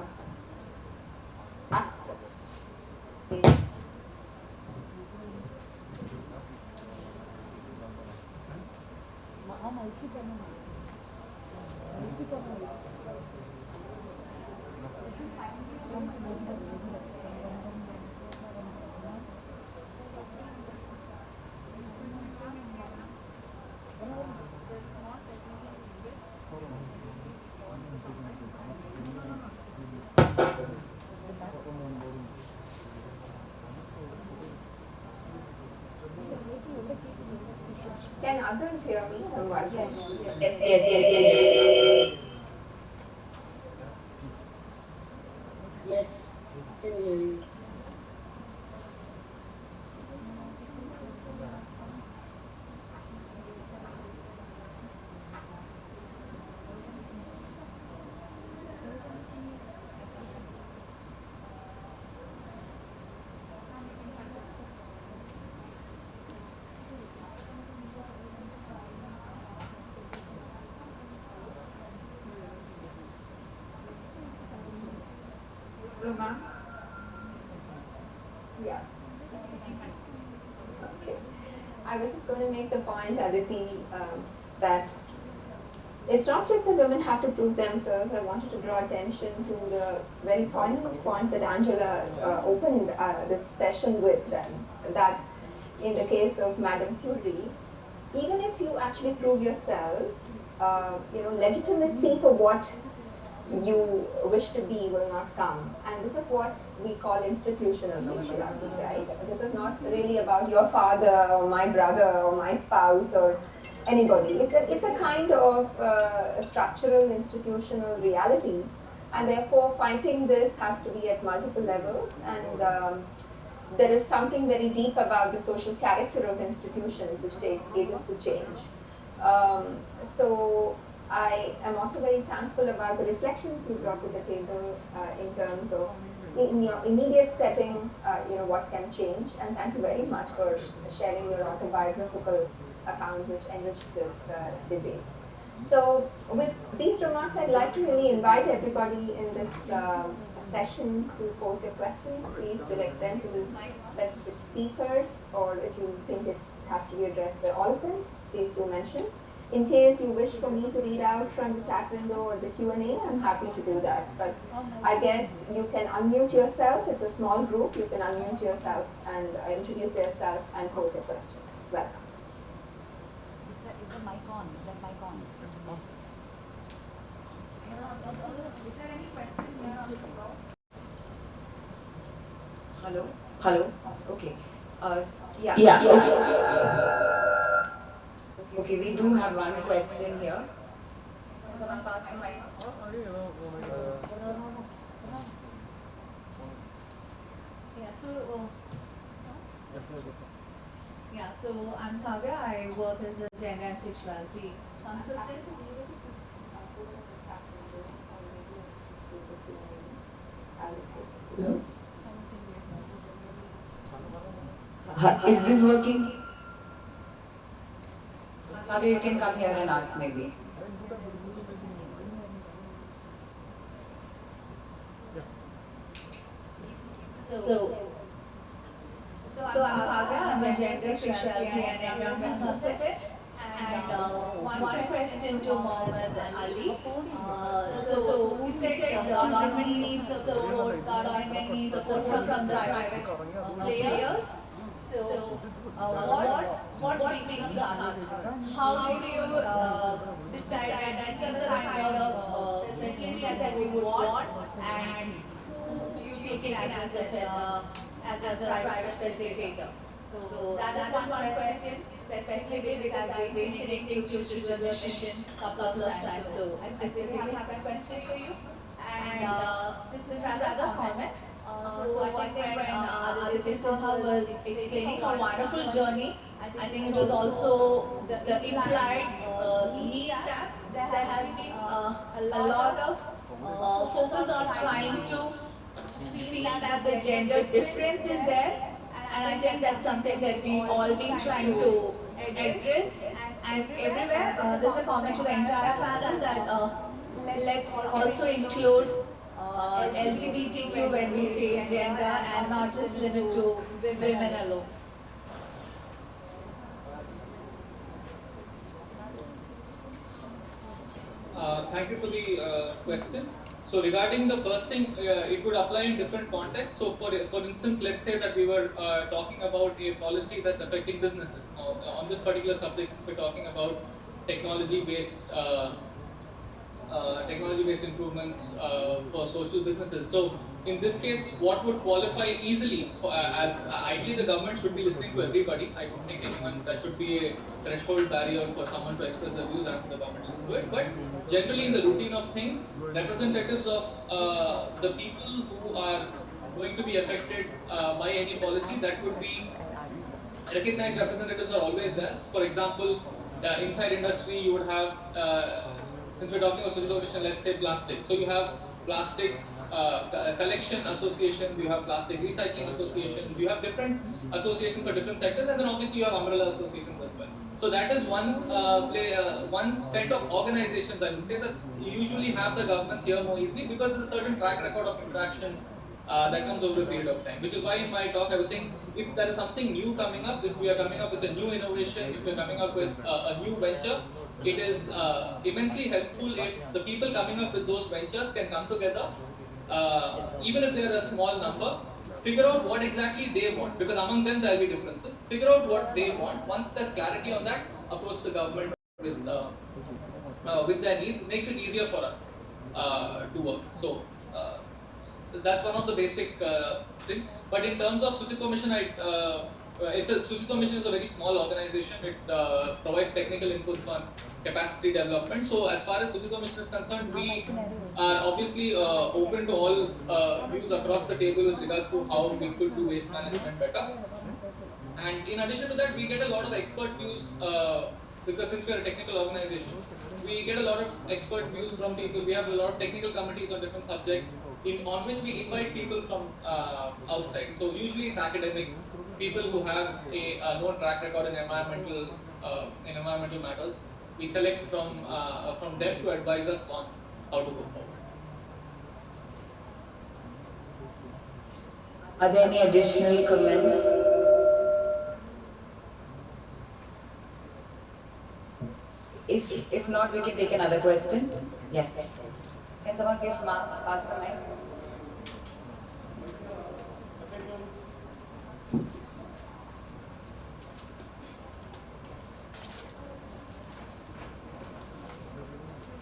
Can others hear me? Yes. Yes, can hear you. ma'am? Yeah. Okay. I was just going to make the point, Aditi, that it's not just that women have to prove themselves. I wanted to draw attention to the very poignant point that Angela opened this session with, that in the case of Madame Curie, even if you actually prove yourself, legitimacy for what you wish to be will not come. And this is what we call institutional patriarchy, right? This is not really about your father or my brother or my spouse or anybody. It's a kind of structural, institutional reality, and therefore fighting this has to be at multiple levels. And there is something very deep about the social character of institutions which takes ages to change. So I am also very thankful about the reflections you brought to the table in terms of, in your immediate setting, what can change. And thank you very much for sharing your autobiographical account which enriched this debate. So with these remarks, I'd like to really invite everybody in this session to pose your questions. Please direct them to the specific speakers, or if you think it has to be addressed by all of them, please do mention. In case you wish for me to read out from the chat window or the Q&A, I'm happy to do that. But I guess you can unmute yourself. It's a small group. You can unmute yourself and introduce yourself and pose a question. Welcome. Is the mic on? Is that mic on? Is there any question here on the floor? Hello? Hello? Okay. Okay, we do have one question here. Someone pass the mic. So I'm Kavya. I work as a gender and sexuality consultant. Is this working? Kavya, you can come here and ask maybe. So I'm Kavya. I'm a gender, sexuality and environment consultant. And one question to Mohammed Ali. So you said the government needs support. Government needs support from the private players. So what brings that? How do you decide that this is the kind of facilities that we would want, and who do you take it as a private facilitator? So that is one question, specifically because I've been connecting to the mission a couple of times. So I specifically have a question for you, and this is rather comment. So I think when Adhering was explaining her wonderful journey, I think it was also the implied need that there has been a lot of focus on trying to feel that the gender difference is there. And I think that's something that we've all been trying to address. And everywhere, there's a comment to the entire panel that let's also include LGBTQ when we say gender and not just limit to women alone. Thank you for the question. So regarding the first thing, it would apply in different contexts. So for instance, let's say that we were talking about a policy that's affecting businesses. Now, on this particular subject, since we're talking about technology-based improvements for social businesses. So in this case, what would qualify easily as ideally the government should be listening to everybody. I don't think that should be a threshold barrier for someone to express their views after the government listens to it. But generally in the routine of things, representatives of the people who are going to be affected by any policy, that could be recognized representatives are always there. For example, inside industry you would have, since we're talking about social mission, let's say plastic. So you have plastics collection associations, you have plastic recycling associations, you have different associations for different sectors, and then obviously you have umbrella associations as well. So that is one set of organizations, I would say, that usually have the governments here more easily, because there's a certain track record of interaction that comes over a period of time. Which is why in my talk I was saying, if there is something new coming up, if we are coming up with a new innovation, if we are coming up with a new venture, it is immensely helpful if the people coming up with those ventures can come together, even if they are a small number, figure out what exactly they want, because among them there will be differences. Figure out what they want. Once there's clarity on that, approach the government with their needs. It makes it easier for us to work. So that's one of the basic things. But in terms of Shujitva Mission, Shujitva Mission is a very small organization. It provides technical inputs on capacity development. So as far as Shujitva Mission is concerned, we are obviously open to all views across the table with regards to how we could do waste management better. And in addition to that, we get a lot of expert views because since we are a technical organization, we get a lot of expert views from people. We have a lot of technical committees on different subjects on which we invite people from outside. So usually it's academics, people who have a known track record in environmental matters. We select from them to advise us on how to go forward. Are there any additional comments? If not, we can take another question. Yes. Can someone please pass the mic?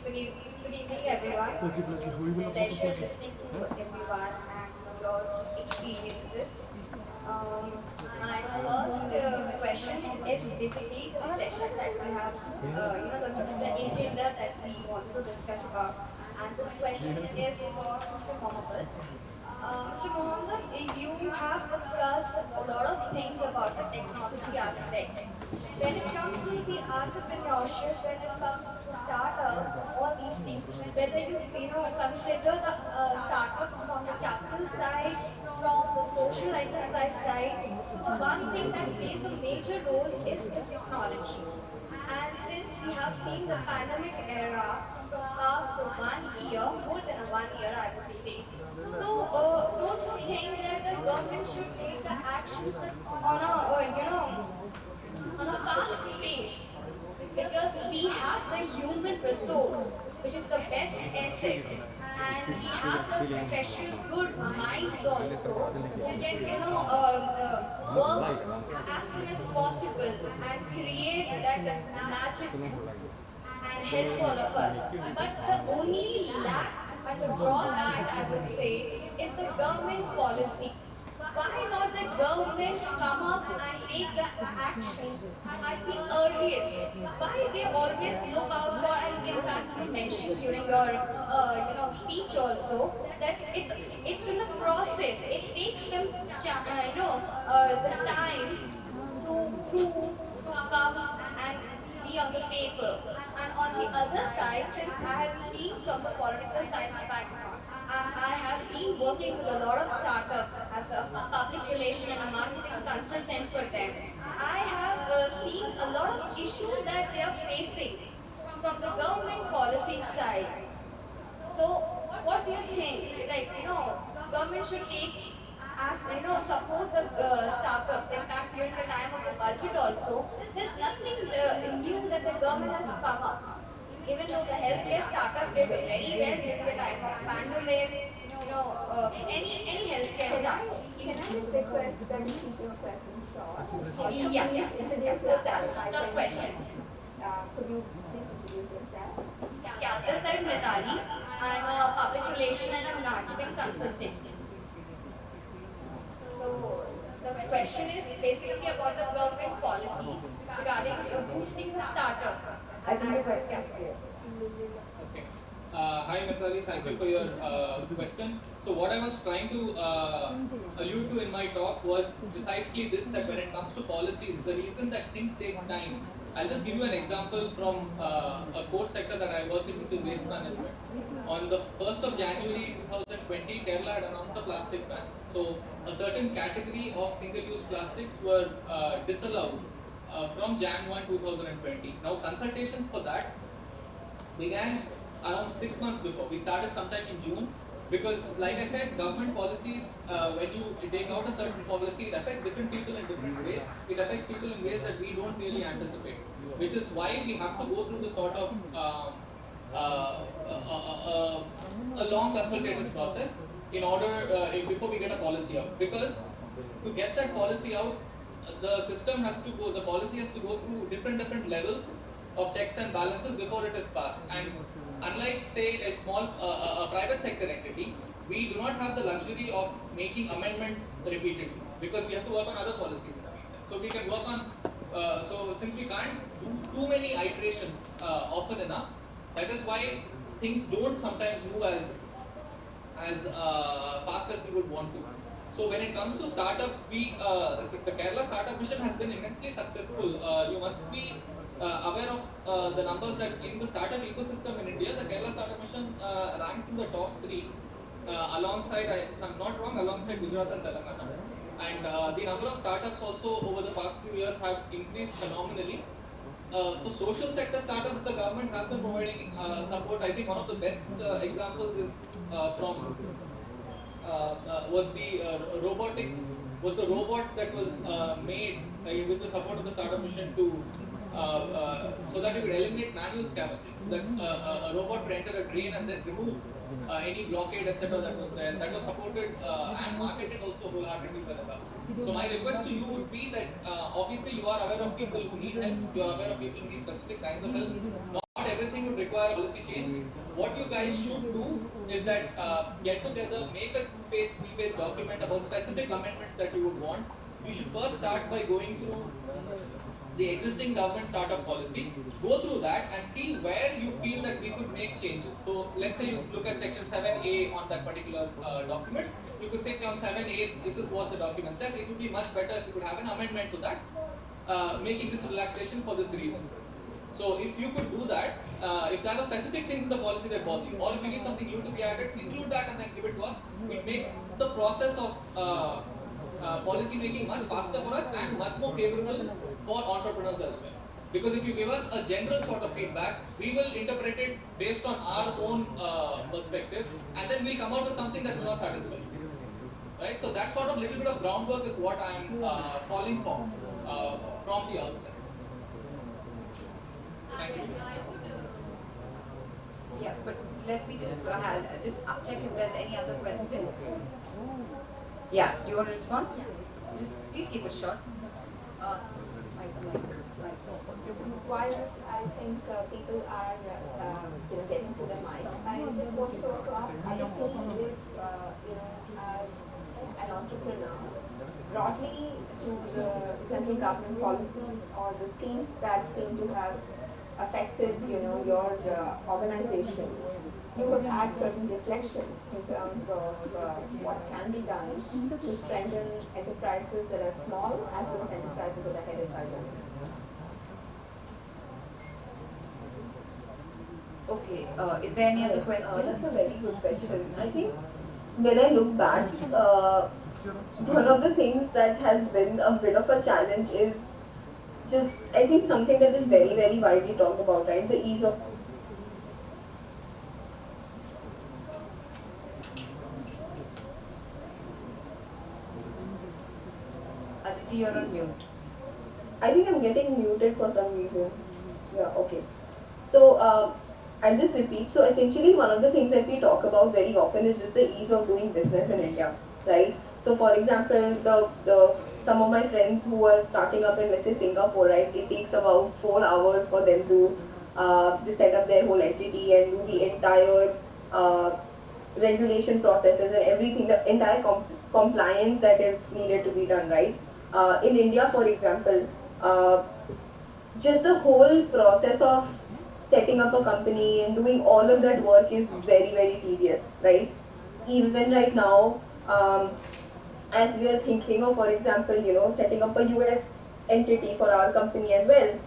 Good evening, everyone. It's a pleasure listening to everyone and your experiences. My first question is basically the session that we have, the agenda that we want to discuss about. And this question is for Mr. Mohammed. Mr. Mohammed, you have discussed a lot of things about the technology aspect. When it comes to the entrepreneurship, when it comes to the startups, all these things, whether you consider the startups from the capital side, from the social enterprise side, the one thing that plays a major role is the technology. And since we have seen the pandemic era from past 1 year, more than 1 year I would say, so don't you think that the government should take the actions on a fast pace, because we have the human resource, which is the best asset, and we have the special good minds also who can work as soon as possible and create that magic and help all of us. But the only lack and the drawback, I would say, is the government policy. Why not the government come up and take the actions at the earliest? Why they always look out for, and in fact you mentioned during your speech also, that it's in the process. It takes some the time to prove, to come and be on the paper. And on the other side, since I have been from the political science background, I have been working with a lot of startups as a public relation and a marketing consultant for them. I have seen a lot of issues that they are facing from the government policy side. So, what do you think? Government should take as support the startups. In fact, during the time of the budget also, there's nothing new that the government has come up. Even though the healthcare startup did very well during the time of pandemic, any healthcare startup. Can I just request that you keep your question short? Yeah. So that's the question. Could you please introduce yourself? Yeah, this side Mitali. I'm a public relation and a marketing consultant. So the question is basically about the government policies regarding boosting the startup. I think the question is clear. Okay. Hi Mitali, thank you for your question. So what I was trying to allude to in my talk was precisely this, that when it comes to policies, the reason that things take time, I'll just give you an example from a core sector that I work in, which is waste management. On the 1st of January 2020, Kerala had announced a plastic ban. So a certain category of single-use plastics were disallowed from Jan 1, 2020. Now consultations for that began around 6 months before. We started sometime in June, Because, like I said, government policies, when you take out a certain policy, it affects different people in different ways. It affects people in ways that we don't really anticipate, which is why we have to go through the sort of a long consultative process in order before we get a policy out. Because to get that policy out, the system has to go, the policy has to go through different levels of checks and balances before it is passed. And unlike, say, a small a private sector entity, we do not have the luxury of making amendments repeatedly, because we have to work on other policies in the meantime. So we can work on, so since we can't do too many iterations often enough, that is why things don't sometimes move as fast as we would want to. So when it comes to startups, the Kerala Startup Mission has been immensely successful. You must be aware of the numbers that in the startup ecosystem in India, the Kerala Startup Mission ranks in the top 3, alongside, if I'm not wrong, alongside Gujarat and Telangana. And the number of startups also over the past few years have increased phenomenally. For social sector startups, the government has been providing support. I think one of the best examples is was the robotics, was the robot that was made with the support of the startup mission to so that it would eliminate manual scavenging, so that a robot would enter a drain and then remove any blockade, etc. that was there. That was supported and marketed also wholeheartedly by the government. So my request to you would be that obviously you are aware of people who need help, you are aware of people who need specific kinds of help. Not everything would require policy change. What you guys should do is that get together, make a 2-page, 3-page document about specific amendments that you would want. You should first start by going through the existing government startup policy, go through that and see where you feel that we could make changes. So let's say you look at section 7A on that particular document. You could say on 7A, this is what the document says. It would be much better if you could have an amendment to that, making this relaxation for this reason. So if you could do that, if there are specific things in the policy that bother you, or if you need something new to be added, include that and then give it to us. It makes the process of policy making much faster for us and much more favorable for entrepreneurs as well. Because if you give us a general sort of feedback, we will interpret it based on our own perspective, and then we'll come out with something that will not satisfy you. Right? So that sort of little bit of groundwork is what I am calling for from the outset. Thank you. Yeah, but let me just check if there's any other question. Yeah, do you want to respond? Just please keep it short. While I think people are getting to the mic, I just want to also ask other people if as an entrepreneur, broadly to the central government policies or the schemes that seem to have affected your organization, you have had certain reflections in terms of what can be done to strengthen enterprises that are small as well as enterprises that are headed by women. Okay, is there any other question? That's a very good question. I think when I look back, one of the things that has been a bit of a challenge is just, I think, something that is very, very widely talked about, right? The ease of Aditi, you're on mute. I think I'm getting muted for some reason. Yeah, okay. So, I'll just repeat. So, essentially, one of the things that we talk about very often is just the ease of doing business in India, right? So, for example, some of my friends who are starting up in, let's say, Singapore, right? It takes about 4 hours for them to just set up their whole entity and do the entire regulation processes and everything, the entire compliance that is needed to be done, right? In India, for example, just the whole process of setting up a company and doing all of that work is very, very tedious, right? Even right now, as we are thinking of, for example, setting up a US entity for our company as well,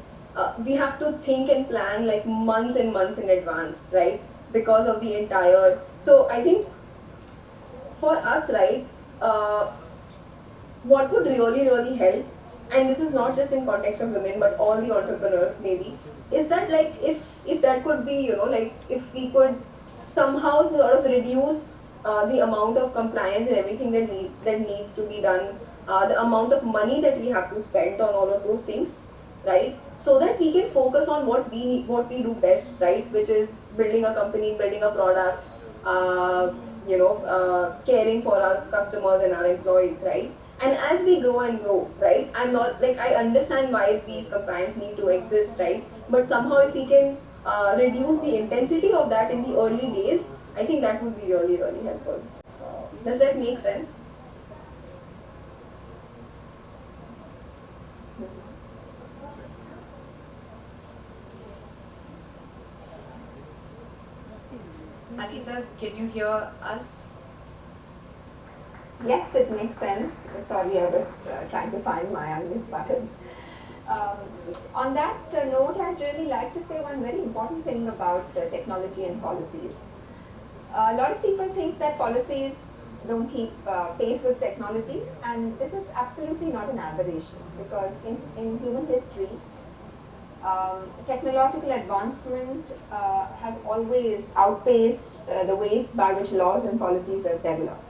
we have to think and plan like months and months in advance, right? Because of the entire, so I think for us, right, what would really, really help, and this is not just in context of women, but all the entrepreneurs maybe, is that like if that could be, like if we could somehow sort of reduce the amount of compliance and everything that needs to be done, the amount of money that we have to spend on all of those things, right? So that we can focus on what we do best, right? Which is building a company, building a product, caring for our customers and our employees, right? And as we grow and grow, right? I'm not like, I understand why these compliance need to exist, right? But somehow if we can reduce the intensity of that in the early days, I think that would be really, really helpful. Does that make sense? Anita, can you hear us? Yes, it makes sense. Sorry, I was trying to find my unmute button. On that note, I'd really like to say one very important thing about technology and policies. A lot of people think that policies don't keep pace with technology, and this is absolutely not an aberration, because in human history, technological advancement has always outpaced the ways by which laws and policies have developed.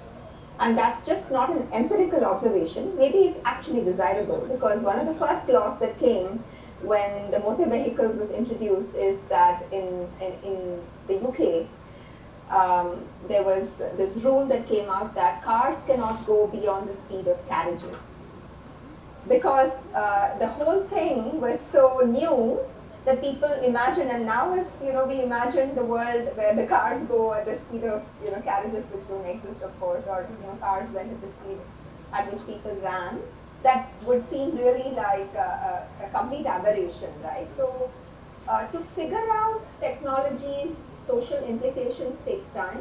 And that's just not an empirical observation. Maybe it's actually desirable, because one of the first laws that came when the motor vehicles was introduced is that in the UK, there was this rule that came out that cars cannot go beyond the speed of carriages. Because the whole thing was so new that people imagine, and now if we imagine the world where the cars go at the speed of carriages, which don't exist, of course, or cars went at the speed at which people ran, that would seem really like a complete aberration, right? So to figure out technology's social implications takes time,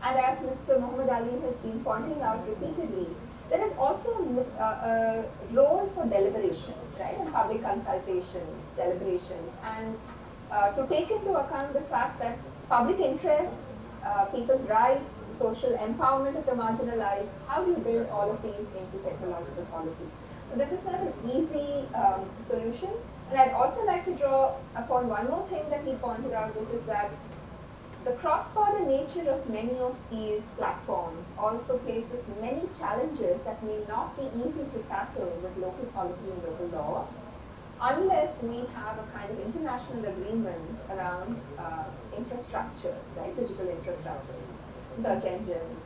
and as Mr. Muhammad Ali has been pointing out repeatedly, there is also a role for deliberation, right, and public consultations, deliberations, and to take into account the fact that public interest, people's rights, social empowerment of the marginalized, how do you build all of these into technological policy? So this is not an easy solution. And I'd also like to draw upon one more thing that he pointed out, which is that the cross-border nature of many of these platforms also places many challenges that may not be easy to tackle with local policy and local law, unless we have a kind of international agreement around infrastructures, right, digital infrastructures, search engines,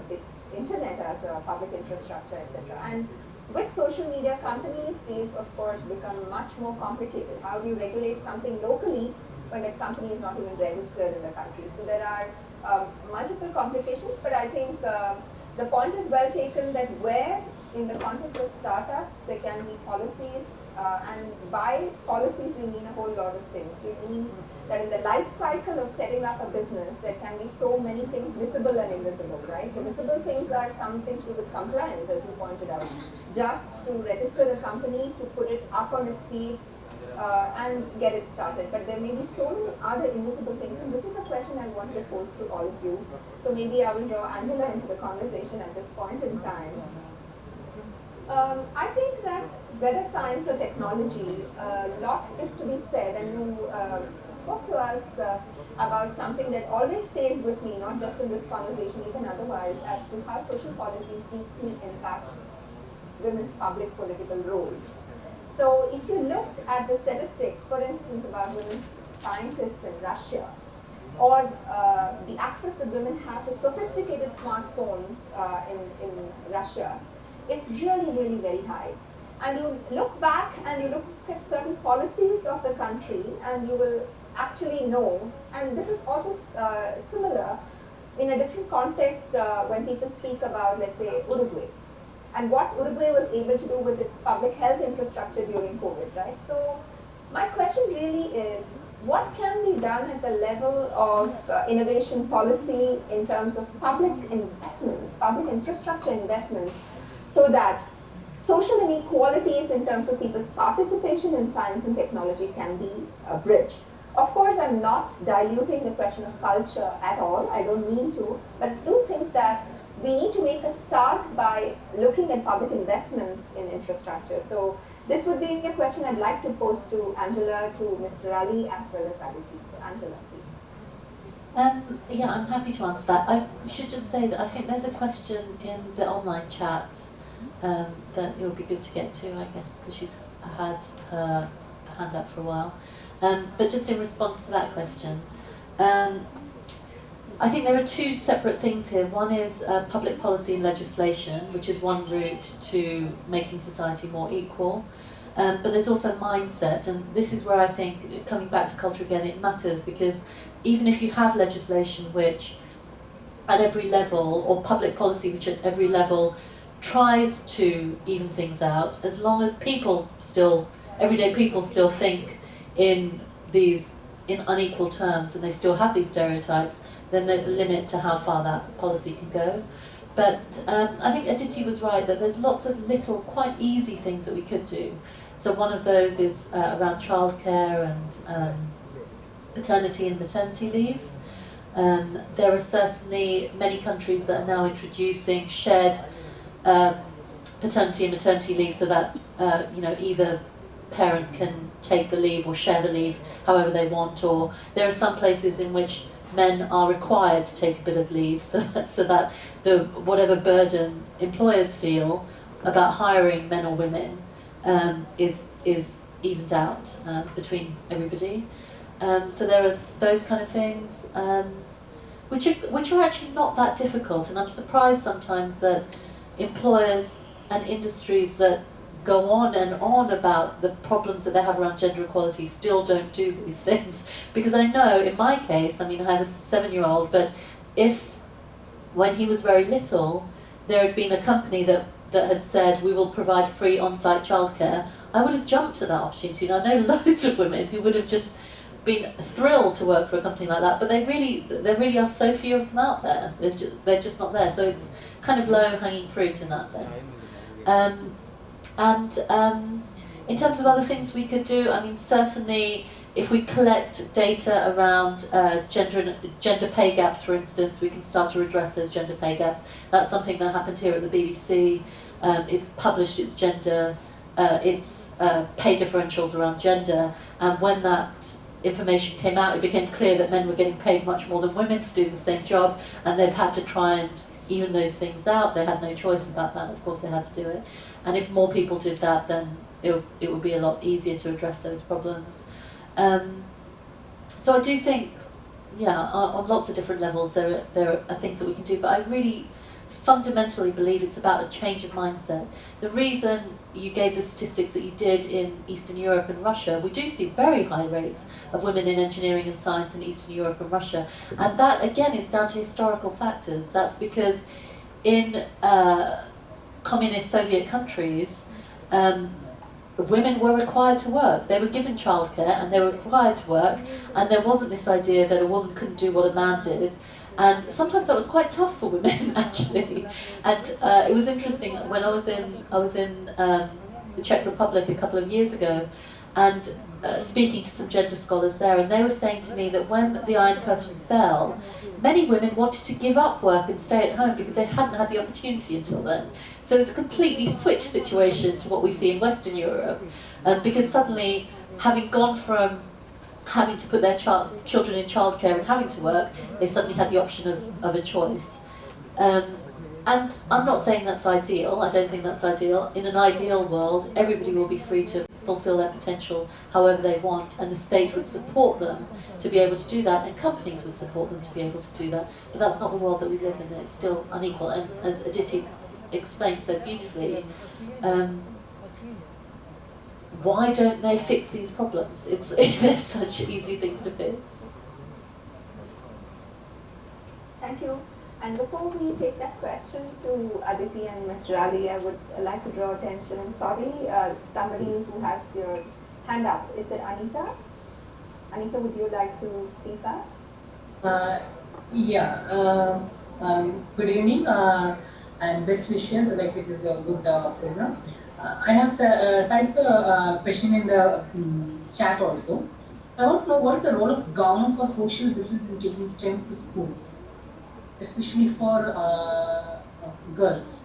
the internet as a public infrastructure, etc. And with social media companies, these of course become much more complicated. How do you regulate something locally when that company is not even registered in the country? So there are multiple complications, but I think the point is well taken that where in the context of startups there can be policies, and by policies we mean a whole lot of things. We mean that in the life cycle of setting up a business there can be so many things, visible and invisible, right? The visible things are something to do with compliance, as you pointed out, just to register the company, to put it up on its feet, and get it started. But there may be so many other invisible things, and this is a question I wanted to pose to all of you. So maybe I will draw Angela into the conversation at this point in time. I think that whether science or technology, a lot is to be said, and you spoke to us about something that always stays with me, not just in this conversation, even otherwise, as to how social policies deeply impact women's public political roles. So if you look at the statistics, for instance, about women scientists in Russia, or the access that women have to sophisticated smartphones in Russia, it's really, really very high. And you look back and you look at certain policies of the country, and you will actually know, and this is also similar in a different context when people speak about, let's say, Uruguay, and what Uruguay was able to do with its public health infrastructure during COVID, right? So my question really is, what can be done at the level of innovation policy in terms of public investments, public infrastructure investments, so that social inequalities in terms of people's participation in science and technology can be bridged? Of course, I'm not diluting the question of culture at all, I don't mean to, but I do think that we need to make a start by looking at public investments in infrastructure. So this would be a question I'd like to pose to Angela, to Mr. Ali, as well as Aditi. So Angela, please. Yeah, I'm happy to answer that. I should just say that I think there's a question in the online chat that it would be good to get to, I guess, because she's had her hand up for a while. But just in response to that question, I think there are two separate things here. One is public policy and legislation, which is one route to making society more equal. But there's also mindset, and this is where I think, coming back to culture again, it matters, because even if you have legislation which at every level, or public policy which at every level tries to even things out, as long as people still, everyday people still think in unequal terms and they still have these stereotypes, then there's a limit to how far that policy can go. But I think Aditi was right that there's lots of little, quite easy things that we could do. So one of those is around childcare and paternity and maternity leave. There are certainly many countries that are now introducing shared paternity and maternity leave, so that either parent can take the leave or share the leave however they want, or there are some places in which men are required to take a bit of leave, so that the whatever burden employers feel about hiring men or women is evened out between everybody. So there are those kind of things, which are actually not that difficult, and I'm surprised sometimes that employers and industries that go on and on about the problems that they have around gender equality still don't do these things. Because I know, in my case, I mean, I have a 7-year-old, but if, when he was very little, there had been a company that had said, we will provide free on-site childcare, I would have jumped at that opportunity. And I know loads of women who would have just been thrilled to work for a company like that, but there really are so few of them out there. They're just not there. So it's kind of low-hanging fruit in that sense. In terms of other things we could do, I mean, certainly if we collect data around gender pay gaps, for instance, we can start to redress those gender pay gaps. That's something that happened here at the BBC. It's published its gender, its pay differentials around gender, and when that information came out, it became clear that men were getting paid much more than women for doing the same job, and they've had to try and even those things out. They had no choice about that. Of course, they had to do it. And if more people did that, then it would be a lot easier to address those problems. So I do think, yeah, on lots of different levels, there are things that we can do. But I really fundamentally believe it's about a change of mindset. The reason you gave the statistics that you did in Eastern Europe and Russia, we do see very high rates of women in engineering and science in Eastern Europe and Russia. And that, again, is down to historical factors. That's because in communist Soviet countries, women were required to work. They were given childcare and they were required to work, and there wasn't this idea that a woman couldn't do what a man did. And sometimes that was quite tough for women, actually. And it was interesting when I was in the Czech Republic a couple of years ago, and speaking to some gender scholars there, and they were saying to me that when the Iron Curtain fell, many women wanted to give up work and stay at home because they hadn't had the opportunity until then. So it's a completely switched situation to what we see in Western Europe, because suddenly, having gone from having to put their children in childcare and having to work, they suddenly had the option of a choice. And I'm not saying that's ideal. I don't think that's ideal. In an ideal world, everybody will be free to fulfill their potential however they want, and the state would support them to be able to do that, and companies would support them to be able to do that. But that's not the world that we live in. It's still unequal. And as Aditi explained so beautifully, why don't they fix these problems? They're such easy things to fix. Thank you. And before we take that question to Aditi and Mr. Ali, I would like to draw attention. I'm sorry, somebody who has your hand up. Is that Anita? Anita, would you like to speak up? Good evening and best wishes. Like, it is a good program. I have typed a question in the chat also. I want to know what is the role of government for social business in taking STEM to schools, especially for girls.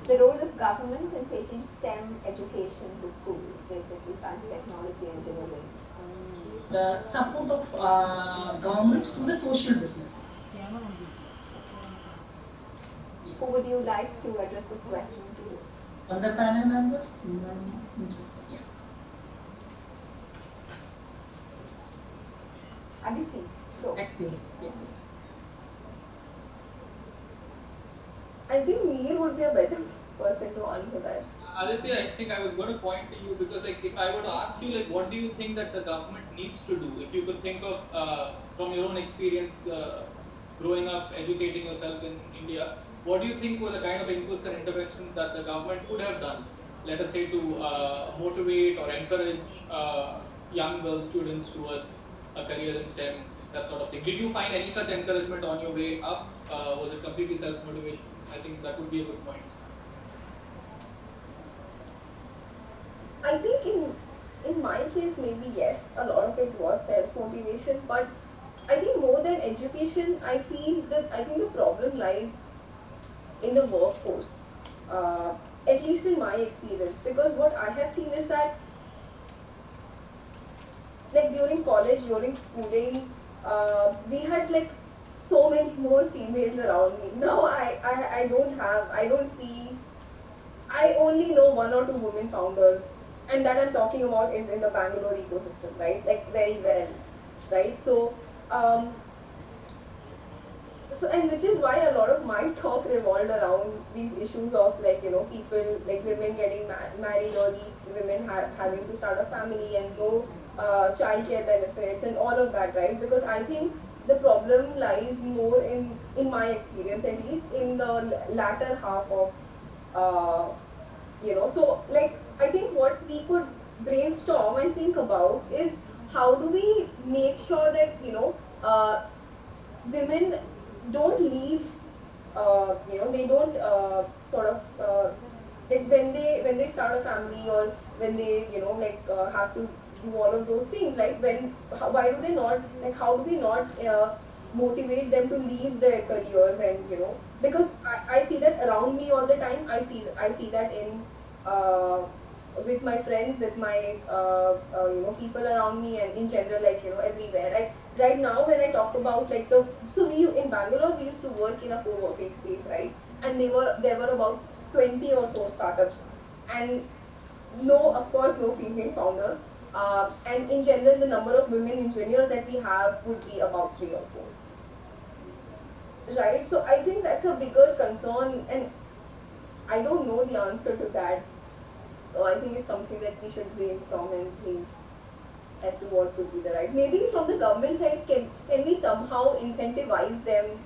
The role of government in taking STEM education to school, basically science, technology, engineering. The support of government to the social businesses. Who would you like to address this question to? Other panel members? Interesting. Yeah. Aditi, go. Thank you. Yeah. I think Mir would be a better person to answer that. Aditya, I think I was going to point to you because, like, if I were to ask you, like, what do you think that the government needs to do? If you could think of, from your own experience, growing up, educating yourself in India, what do you think were the kind of inputs and interventions that the government could have done, let us say, to motivate or encourage young girl students towards a career in STEM, that sort of thing? Did you find any such encouragement on your way up? Was it completely self-motivation? I think that would be a good point. I think in my case, maybe yes, a lot of it was self-motivation, but I think more than education, I think the problem lies in the workforce, at least in my experience, because what I have seen is that, like, during college, during schooling, we had like so many more females around me. Now I don't see, I only know one or two women founders, and that I'm talking about is in the Bangalore ecosystem, right? Like, very well, right? So, and which is why a lot of my talk revolved around these issues of, like, people, like women getting married early, women having to start a family and no childcare benefits and all of that, right? Because I think the problem lies more in my experience, at least in the latter half of, so, like, I think what we could brainstorm and think about is how do we make sure that, women don't leave, they don't sort of, like, when they start a family, or when they, have to do all of those things, right? Why do they not, like, how do we not motivate them to leave their careers, and, because I see that around me all the time. I see that in, with my friends, with my, people around me, and in general, like, everywhere. Right now, when I talk about, like, so in Bangalore, we used to work in a co-working space, right? And there were about 20 or so startups, and no, of course, no female founder. And in general, the number of women engineers that we have would be about 3 or 4. Right? So I think that's a bigger concern, and I don't know the answer to that. So I think it's something that we should brainstorm and think as to what could be the right. Maybe from the government side, can we somehow incentivize them,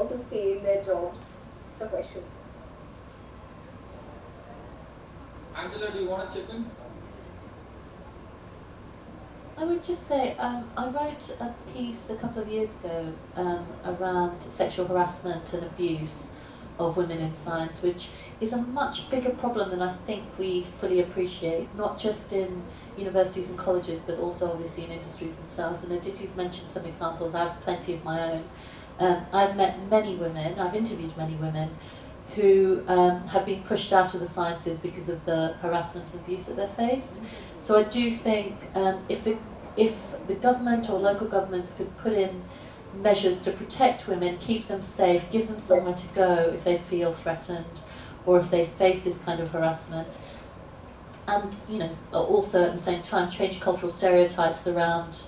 to stay in their jobs? It's a question. Angela, do you want to chip in? I would just say, I wrote a piece a couple of years ago around sexual harassment and abuse of women in science, which is a much bigger problem than I think we fully appreciate, not just in universities and colleges, but also obviously in industries themselves. And Aditi's mentioned some examples. I have plenty of my own. I've met many women, I've interviewed many women who have been pushed out of the sciences because of the harassment and abuse that they're faced. So I do think if the government or local governments could put in measures to protect women, keep them safe, give them somewhere to go if they feel threatened or if they face this kind of harassment, and also at the same time change cultural stereotypes around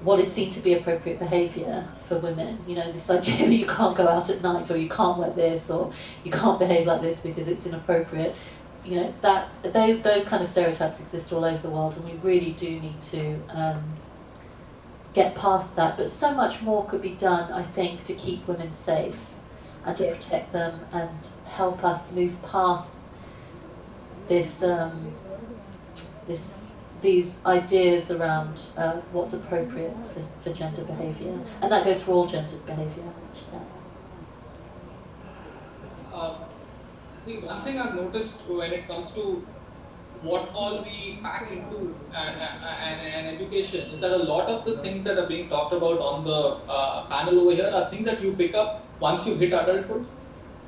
what is seen to be appropriate behaviour for women. This idea that you can't go out at night, or you can't wear this, or you can't behave like this because it's inappropriate. Those kind of stereotypes exist all over the world, and we really do need to get past that. But so much more could be done, I think, to keep women safe and to protect them and help us move past this these ideas around what's appropriate for gender behaviour, and that goes for all gendered behaviour. I think one thing I've noticed when it comes to what all we pack into an education is that a lot of the things that are being talked about on the panel over here are things that you pick up once you hit adulthood.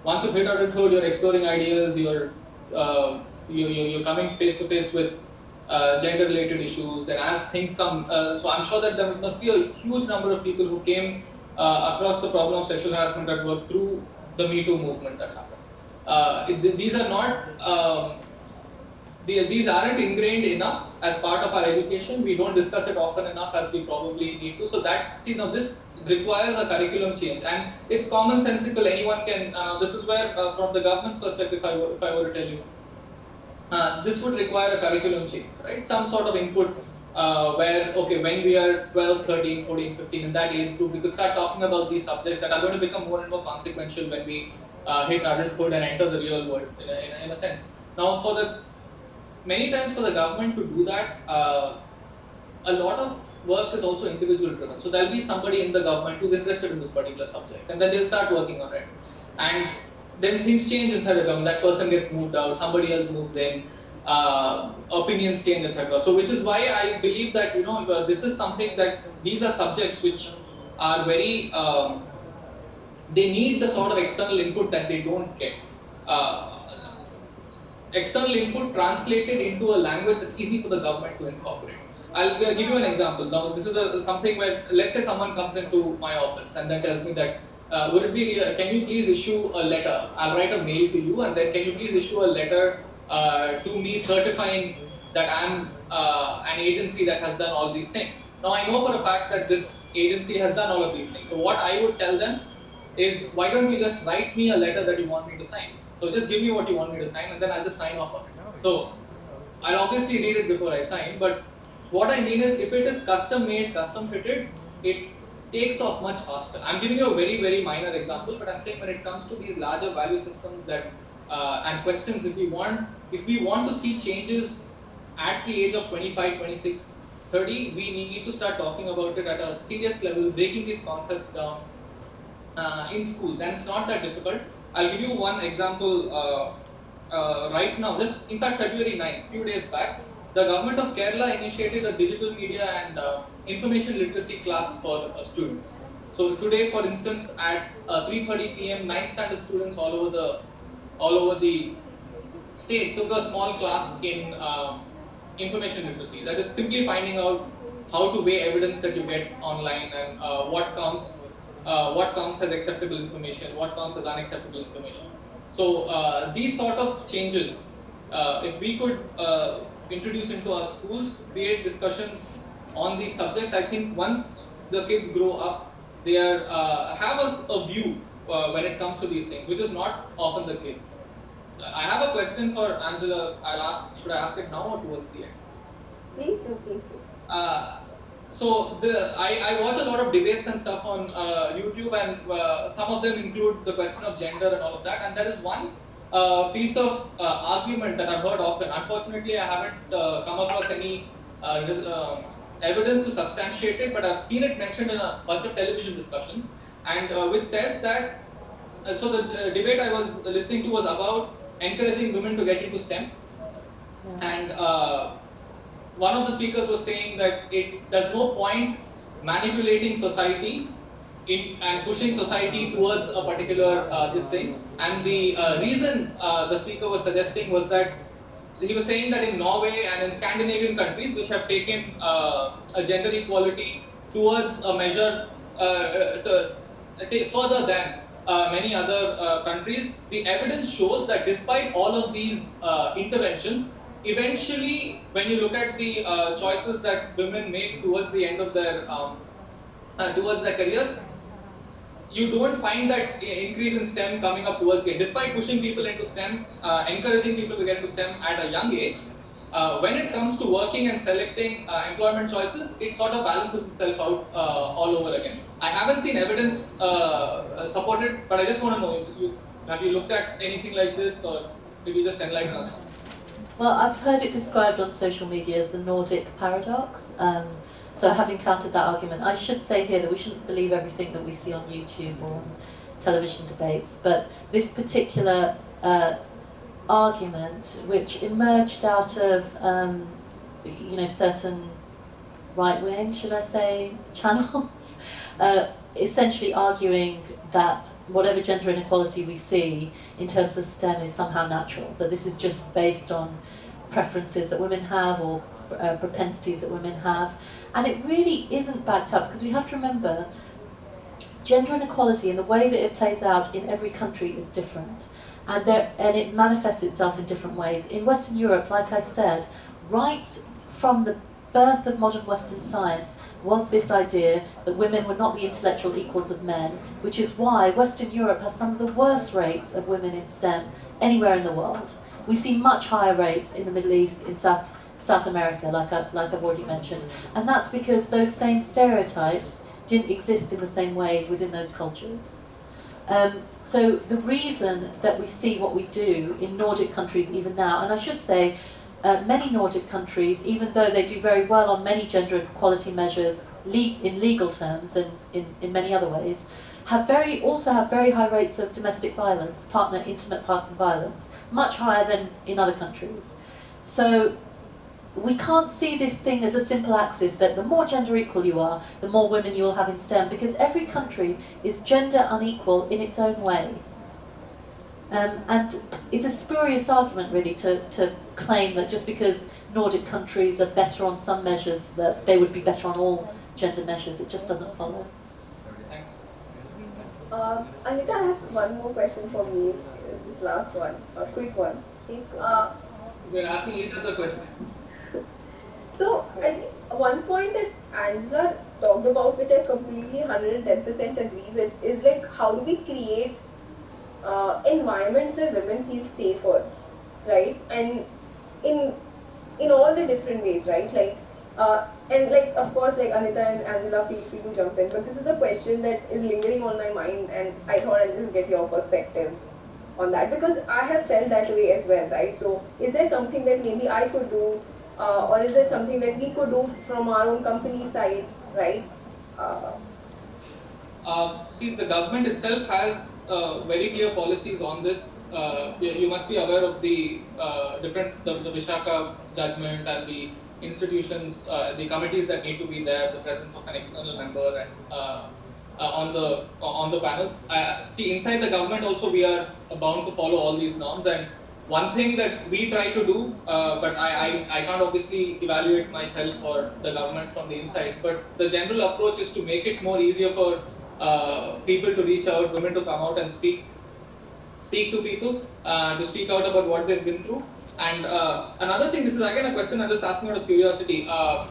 Once you hit adulthood, you're exploring ideas, you're coming face to face with gender-related issues. Then as things come, so I'm sure that there must be a huge number of people who came across the problem of sexual harassment at work through the Me Too movement that happened. These are not, these aren't ingrained enough as part of our education. We don't discuss it often enough as we probably need to. So that, see, now this requires a curriculum change, and it's commonsensical. Anyone can. This is where, from the government's perspective, if I were to tell you, this would require a curriculum change, right? Some sort of input where, okay, when we are 12, 13, 14, 15, in that age group, we could start talking about these subjects that are going to become more and more consequential when we hit adulthood and enter the real world, in a sense. Now, many times for the government to do that, a lot of work is also individual driven. So there'll be somebody in the government who's interested in this particular subject, and then they'll start working on it. And then things change inside the government. That person gets moved out, somebody else moves in, opinions change, etc. So which is why I believe that, you know, this is something that these are subjects which are very, they need the sort of external input that they don't get. External input translated into a language that's easy for the government to incorporate. I'll give you an example. Now, this is something where, let's say someone comes into my office and then tells me that, would it be, can you please issue a letter? I'll write a mail to you, and then can you please issue a letter to me certifying that I'm an agency that has done all these things. Now, I know for a fact that this agency has done all of these things. So what I would tell them is, why don't you just write me a letter that you want me to sign? So just give me what you want me to sign, and then I'll just sign off on it. So I'll obviously read it before I sign, but what I mean is, if it is custom made, custom fitted, it takes off much faster. I'm giving you a very, very minor example, but I'm saying when it comes to these larger value systems that and questions, if we want to see changes at the age of 25, 26, 30, we need to start talking about it at a serious level, breaking these concepts down in schools, and it's not that difficult. I'll give you one example right now. Just in fact, February 9th, few days back, the government of Kerala initiated a digital media and information literacy class for students. So today, for instance, at 3:30 p.m., 9th standard students all over the state took a small class in information literacy. That is simply finding out how to weigh evidence that you get online, and what counts as acceptable information, what counts as unacceptable information. So these sort of changes, if we could introduce into our schools, create discussions on these subjects, I think once the kids grow up, they have a view when it comes to these things, which is not often the case. I have a question for Angela. Should I ask it now or towards the end? Please do, please do. So I watch a lot of debates and stuff on YouTube, and some of them include the question of gender and all of that. And there is one piece of argument that I've heard often. Unfortunately, I haven't come across any evidence to substantiate it, but I've seen it mentioned in a bunch of television discussions, and which says that, so the debate I was listening to was about encouraging women to get into STEM, and one of the speakers was saying that there's no point manipulating society and pushing society towards a particular this thing. And the reason the speaker was suggesting was that he was saying that in Norway and in Scandinavian countries, which have taken a gender equality towards a measure further than many other countries, the evidence shows that despite all of these interventions, eventually, when you look at the choices that women make towards the end of their careers, you don't find that increase in STEM coming up towards the end. Despite pushing people into STEM, encouraging people to get into STEM at a young age, when it comes to working and selecting employment choices, it sort of balances itself out all over again. I haven't seen evidence supported, but I just want to know, have you looked at anything like this, or did you just enlighten us? Well, I've heard it described on social media as the Nordic paradox. So I have encountered that argument. I should say here that we shouldn't believe everything that we see on YouTube or on television debates, but this particular argument which emerged out of certain right-wing, should I say, channels, essentially arguing that whatever gender inequality we see in terms of STEM is somehow natural, that this is just based on preferences that women have or propensities that women have. And it really isn't backed up, because we have to remember gender inequality and the way that it plays out in every country is different. And it manifests itself in different ways. In Western Europe, like I said, right from the birth of modern Western science was this idea that women were not the intellectual equals of men, which is why Western Europe has some of the worst rates of women in STEM anywhere in the world. We see much higher rates in the Middle East, in South America, like I've already mentioned. And that's because those same stereotypes didn't exist in the same way within those cultures. So the reason that we see what we do in Nordic countries even now, and I should say many Nordic countries, even though they do very well on many gender equality measures in legal terms and in many other ways, also have very high rates of domestic violence, intimate partner violence, much higher than in other countries. So we can't see this thing as a simple axis that the more gender equal you are, the more women you will have in STEM, because every country is gender unequal in its own way. And it's a spurious argument, really, to claim that just because Nordic countries are better on some measures, that they would be better on all gender measures. It just doesn't follow. Thanks. Anita, I have one more question for me. This last one, a quick one. Please go. We're asking each other questions. So, I think one point that Angela talked about, which I completely 110% agree with, is like how do we create environments where women feel safer, right? And in all the different ways, right? Like, and like of course, like Anita and Angela, feel free to jump in. But this is a question that is lingering on my mind, and I thought I'll just get your perspectives on that, because I have felt that way as well, right? So, is there something that maybe I could do? Or is it something that we could do from our own company side, right? See, the government itself has very clear policies on this. You must be aware of the the Vishaka judgment and the institutions, the committees that need to be there, the presence of an external member, and on the panels. See, inside the government also we are bound to follow all these norms. And one thing that we try to do, but I can't obviously evaluate myself or the government from the inside, but the general approach is to make it more easier for people to reach out, women to come out and speak to people, to speak out about what they've been through. And another thing, this is again a question I'm just asking out of curiosity. On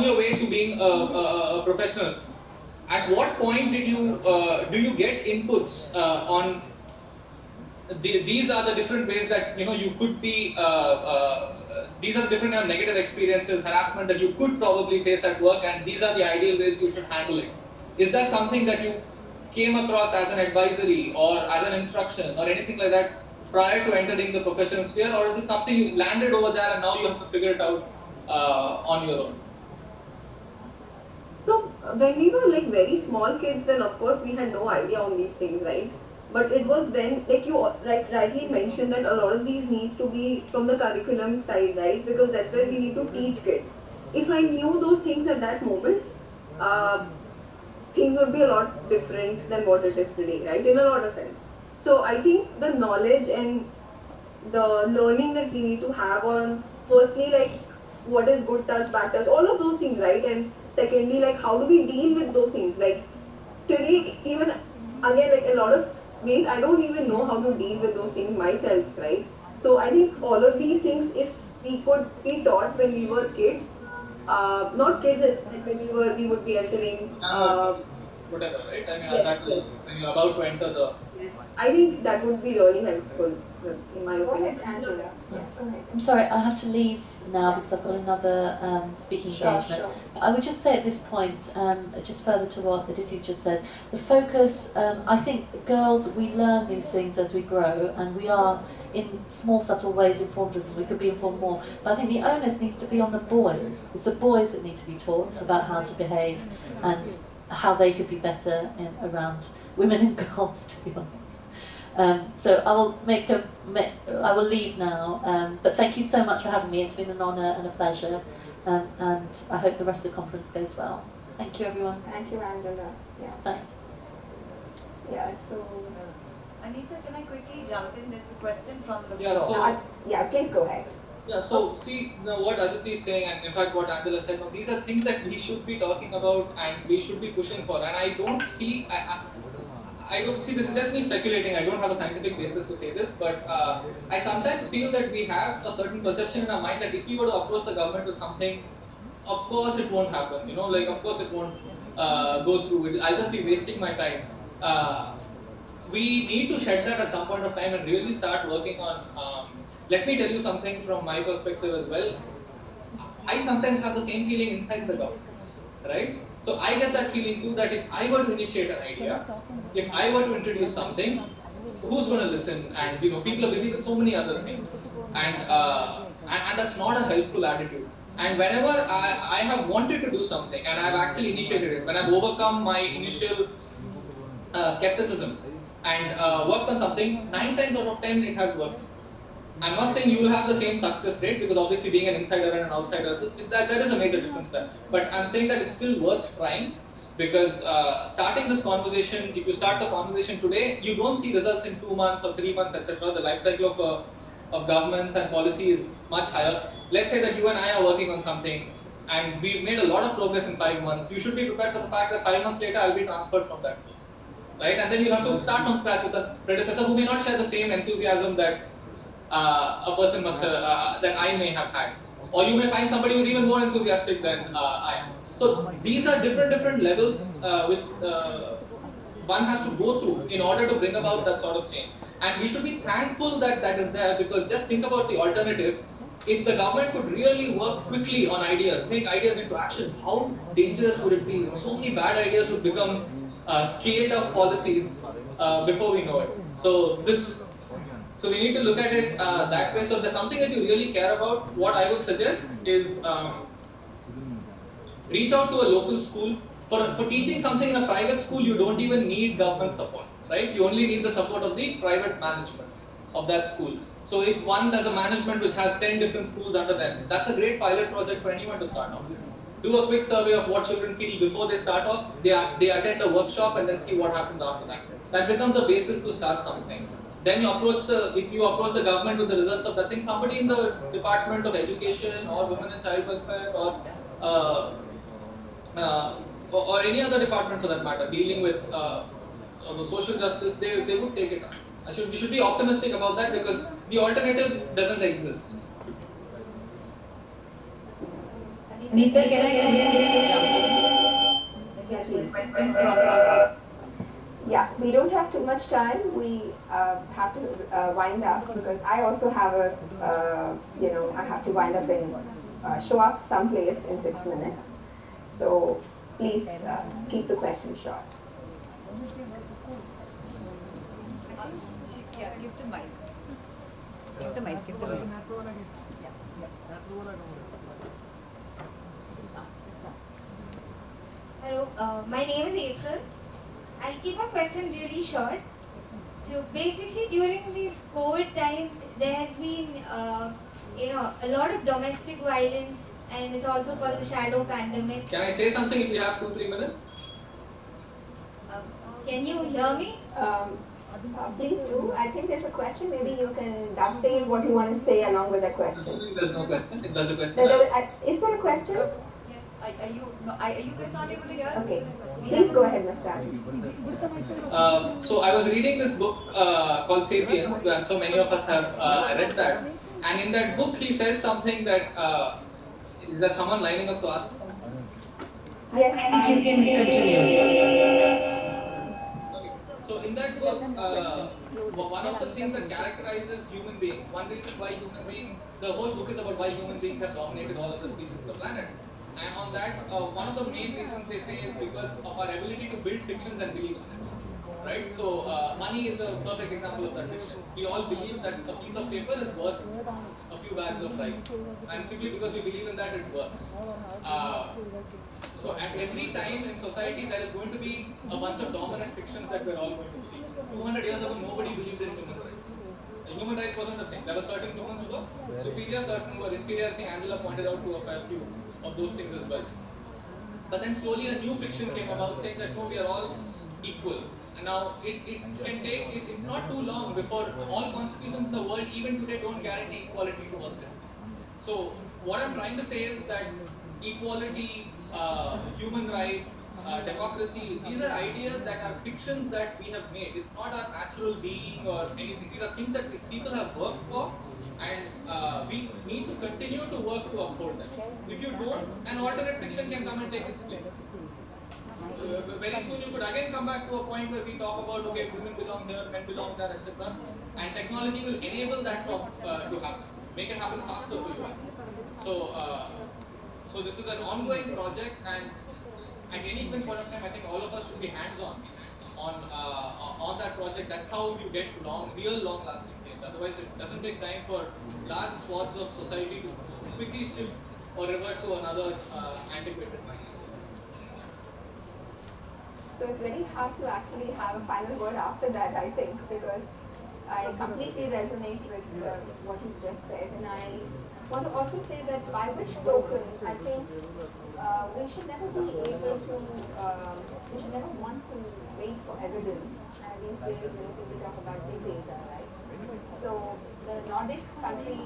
your way to being a professional, at what point did you do you get inputs on these are the different ways that you could be these are the different negative experiences, harassment that you could probably face at work, and these are the ideal ways you should handle it? Is that something that you came across as an advisory or as an instruction or anything like that prior to entering the professional sphere, or is it something you landed over there and now you have to figure it out on your own? So when we were like very small kids, then of course we had no idea on these things, right? But it was when, like you rightly mentioned, that a lot of these needs to be from the curriculum side, right? Because that's where we need to teach kids. If I knew those things at that moment, things would be a lot different than what it is today, right? In a lot of sense. So I think the knowledge and the learning that we need to have on, firstly, like what is good touch, bad touch, all of those things, right? And secondly, like how do we deal with those things? Like today, even again, like a lot of ways, I don't even know how to deal with those things myself, right? So I think all of these things, if we could be taught when we were kids, not kids, when we would be entering whatever, right? I mean, yes, yes. When you're about to enter the... Yes. I think that would be really helpful, in my opinion. Go ahead, Angela. Yeah, go ahead. I'm sorry, I have to leave now because I've got another speaking engagement. Sure. But I would just say at this point, just further to what Aditi's just said, the focus, I think girls, we learn these things as we grow, and we are in small subtle ways informed of them. We could be informed more. But I think the onus needs to be on the boys. It's the boys that need to be taught about how to behave and how they could be better around women and girls, to be honest. So I will leave now, but thank you so much for having me. It's been an honour and a pleasure, and I hope the rest of the conference goes well. Thank you, everyone. Thank you, Angela. Yeah. Bye. Yeah, so... Anita, can I quickly jump in? There's a question from the Yeah, floor. so, yeah, please go ahead. Yeah, so see what Aditi is saying, and in fact what Angela said, these are things that we should be talking about and we should be pushing for. And I don't see, this is just me speculating, I don't have a scientific basis to say this, but I sometimes feel that we have a certain perception in our mind that if we were to approach the government with something, of course it won't happen, you know, like of course it won't go through, I'll just be wasting my time. We need to shed that at some point of time and really start working on, let me tell you something from my perspective as well. I sometimes have the same feeling inside the government, right? So I get that feeling too, that if I were to initiate an idea, if I were to introduce something, who's going to listen? And you know, people are busy with so many other things, and that's not a helpful attitude. And whenever I have wanted to do something and I've actually initiated it, when I've overcome my initial skepticism and worked on something, 9 times out of 10 it has worked. I'm not saying you will have the same success rate, because obviously being an insider and an outsider, there is a major difference there. But I'm saying that it's still worth trying, because starting this conversation, if you start the conversation today, you don't see results in 2 months or 3 months, etc. The life cycle of governments and policy is much higher. Let's say that you and I are working on something and we've made a lot of progress in 5 months. You should be prepared for the fact that 5 months later I'll be transferred from that post, right? And then you'll have to start from scratch with a predecessor who may not share the same enthusiasm that a person must that I may have had, or you may find somebody who's even more enthusiastic than I am. So these are different levels which one has to go through in order to bring about that sort of change. And we should be thankful that that is there, because just think about the alternative. If the government could really work quickly on ideas, make ideas into action, how dangerous would it be? So many bad ideas would become scaled up policies before we know it. So we need to look at it that way. So if there's something that you really care about, what I would suggest is reach out to a local school. For teaching something in a private school, you don't even need government support, right? You only need the support of the private management of that school. So if one does a management which has 10 different schools under them, that's a great pilot project for anyone to start off with. Do a quick survey of what children feel before they start off. They attend a workshop and then see what happens after that. That becomes a basis to start something. Then you approach if you approach the government with the results of that thing, somebody in the Department of Education or Women and Child Welfare or any other department for that matter, dealing with social justice, they would take it on. We should be optimistic about that, because the alternative doesn't exist. Anita, can I jump in? Question from Yeah, we don't have too much time. We have to wind up, because I also have I have to wind up and show up someplace in 6 minutes. So please keep the question short. Yeah, give the mic. Give the mic, give the mic. Hello, my name is April. I'll keep my question really short. So basically during these COVID times, there has been a lot of domestic violence, and it's also called the shadow pandemic. Can I say something if you have 2-3 minutes? Can you hear me? Please do. I think there's a question. Maybe you can dovetail what you want to say along with the question. There's no question. If there's a question. Is there a question? Yes. Are you guys not able to hear? Okay. Please go ahead, Mr. Ali. So I was reading this book called Sapiens, and so many of us have read that. And in that book, he says something that is there someone lining up to ask something? Yes, I think you can continue. So in that book, one of the things that characterizes human beings, one reason why human beings, the whole book is about why human beings have dominated all of the species of the planet. And on that, one of the main reasons they say is because of our ability to build fictions and believe in them. Right? So money is a perfect example of that fiction. We all believe that a piece of paper is worth a few bags of rice. And simply because we believe in that, it works. So at every time in society, there is going to be a bunch of dominant fictions that we're all going to believe. 200 years ago, nobody believed in human rights. Human rights wasn't a thing. There were certain humans who were superior, certain who were inferior. I think Angela pointed out to a fair few of those things as well. But then slowly a new fiction came about saying that no, we are all equal. And now it can take, it's not too long before all constitutions in the world, even today, don't guarantee equality to all citizens. So what I'm trying to say is that equality, human rights, democracy, these are ideas that are fictions that we have made. It's not our natural being or anything. These are things that people have worked for, and we need to continue to work to uphold them. If you don't, an alternate fiction can come and take its place. Very soon you could again come back to a point where we talk about, okay, women belong here, men belong there, etc. And technology will enable that to happen, make it happen faster for you. So this is an ongoing project, and at any given point of time, I think all of us should be hands-on on that project. That's how you get real long-lasting change. Otherwise, it doesn't take time for large swaths of society to quickly shift or revert to another antiquated mind. So it's very hard to actually have a final word after that, I think, because I completely resonate with what you just said, and I want to also say that by which token, I think we should never be able to, we should never want to wait for evidence. And these days, people talk about big data, right? So the Nordic country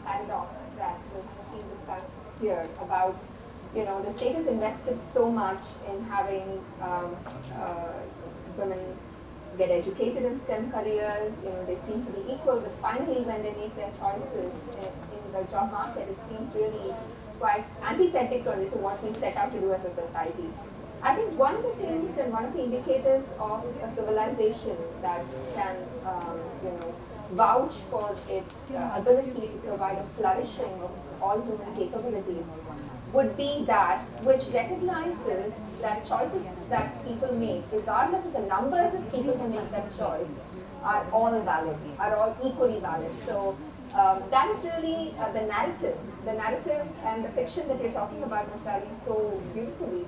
paradox that was just being discussed here about, the state has invested so much in having women get educated in STEM careers, they seem to be equal, but finally when they make their choices in the job market, it seems really quite antithetical to what we set out to do as a society. I think one of the things and one of the indicators of a civilization that can, vouch for its ability to provide a flourishing of all human capabilities would be that which recognizes that choices that people make, regardless of the numbers of people who make that choice, are all valid, are all equally valid. So that is really the narrative and the fiction that you're talking about, Mr. Ali, so beautifully,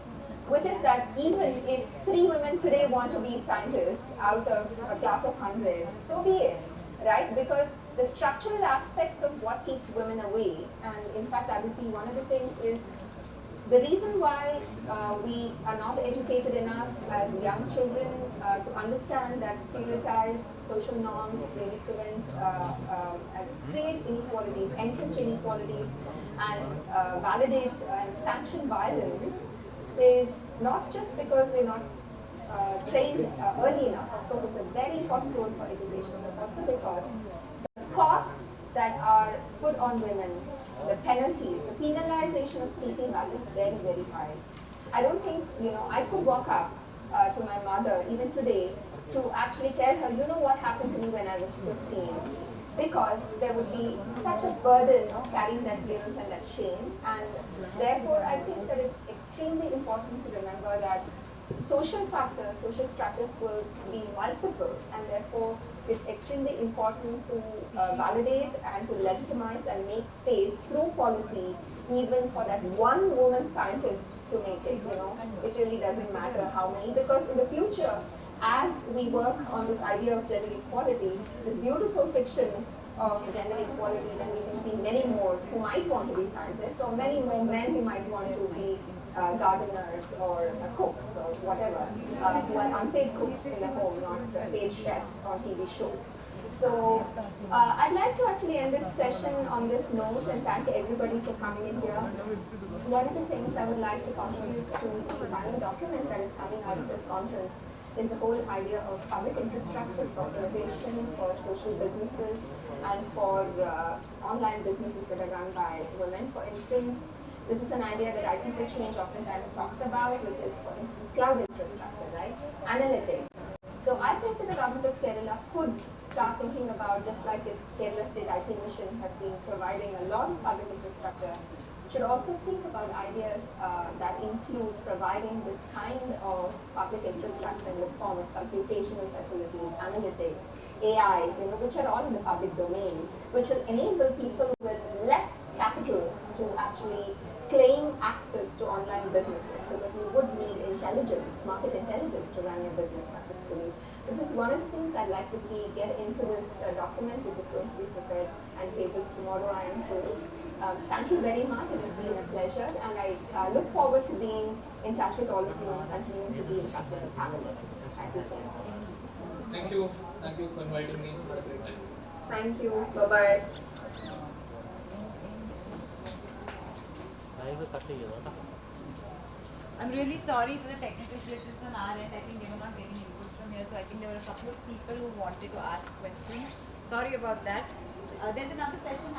which is that even if 3 women today want to be scientists out of a class of 100, so be it, right? Because the structural aspects of what keeps women away, and in fact, Aditi, one of the things is the reason why we are not educated enough as young children to understand that stereotypes, social norms really create inequalities, entrench inequalities, and validate and sanction violence is not just because we're not trained early enough. Of course, it's a very important role for education, but also because the costs that are put on women, the penalties, the penalization of speaking up is very, very high. I don't think, I could walk up to my mother, even today, to actually tell her, what happened to me when I was 15, because there would be such a burden of carrying that guilt and that shame, and therefore I think that it's extremely important to remember that social factors, social structures will be multiple, and therefore it's extremely important to validate and to legitimize and make space through policy, even for that one woman scientist to make it. It really doesn't matter how many, because in the future, as we work on this idea of gender equality, this beautiful fiction of gender equality, then we can see many more who might want to be scientists, or many more men who might want to be gardeners or cooks or whatever, who are unpaid cooks in the home, not paid chefs on TV shows. So I'd like to actually end this session on this note and thank everybody for coming in here. One of the things I would like to contribute to the final document that is coming out of this conference is the whole idea of public infrastructure for innovation, for social businesses, and for online businesses that are run by women. For instance, this is an idea that IT for Change oftentimes talks about, which is, for instance, cloud infrastructure, right? Analytics. So I think that the government of Kerala could start thinking about, just like its Kerala State IT Mission has been providing a lot of public infrastructure, should also think about ideas that include providing this kind of public infrastructure in the form of computational facilities, analytics, AI, which are all in the public domain, which will enable people with less capital capital to actually claim access to online businesses, because you would need intelligence, market intelligence to run your business successfully. So this is one of the things I'd like to see get into this document, which is going to be prepared and tabled tomorrow, I am told. Thank you very much. It has been a pleasure, and I look forward to being in touch with all of you and continuing to be in touch with the panelists. Thank you so much. Thank you. Thank you for inviting me. Had a great time. Thank you. Bye-bye. I'm really sorry for the technical glitches on our end. I think they were not getting inputs from here, so I think there were a couple of people who wanted to ask questions. Sorry about that. There's another session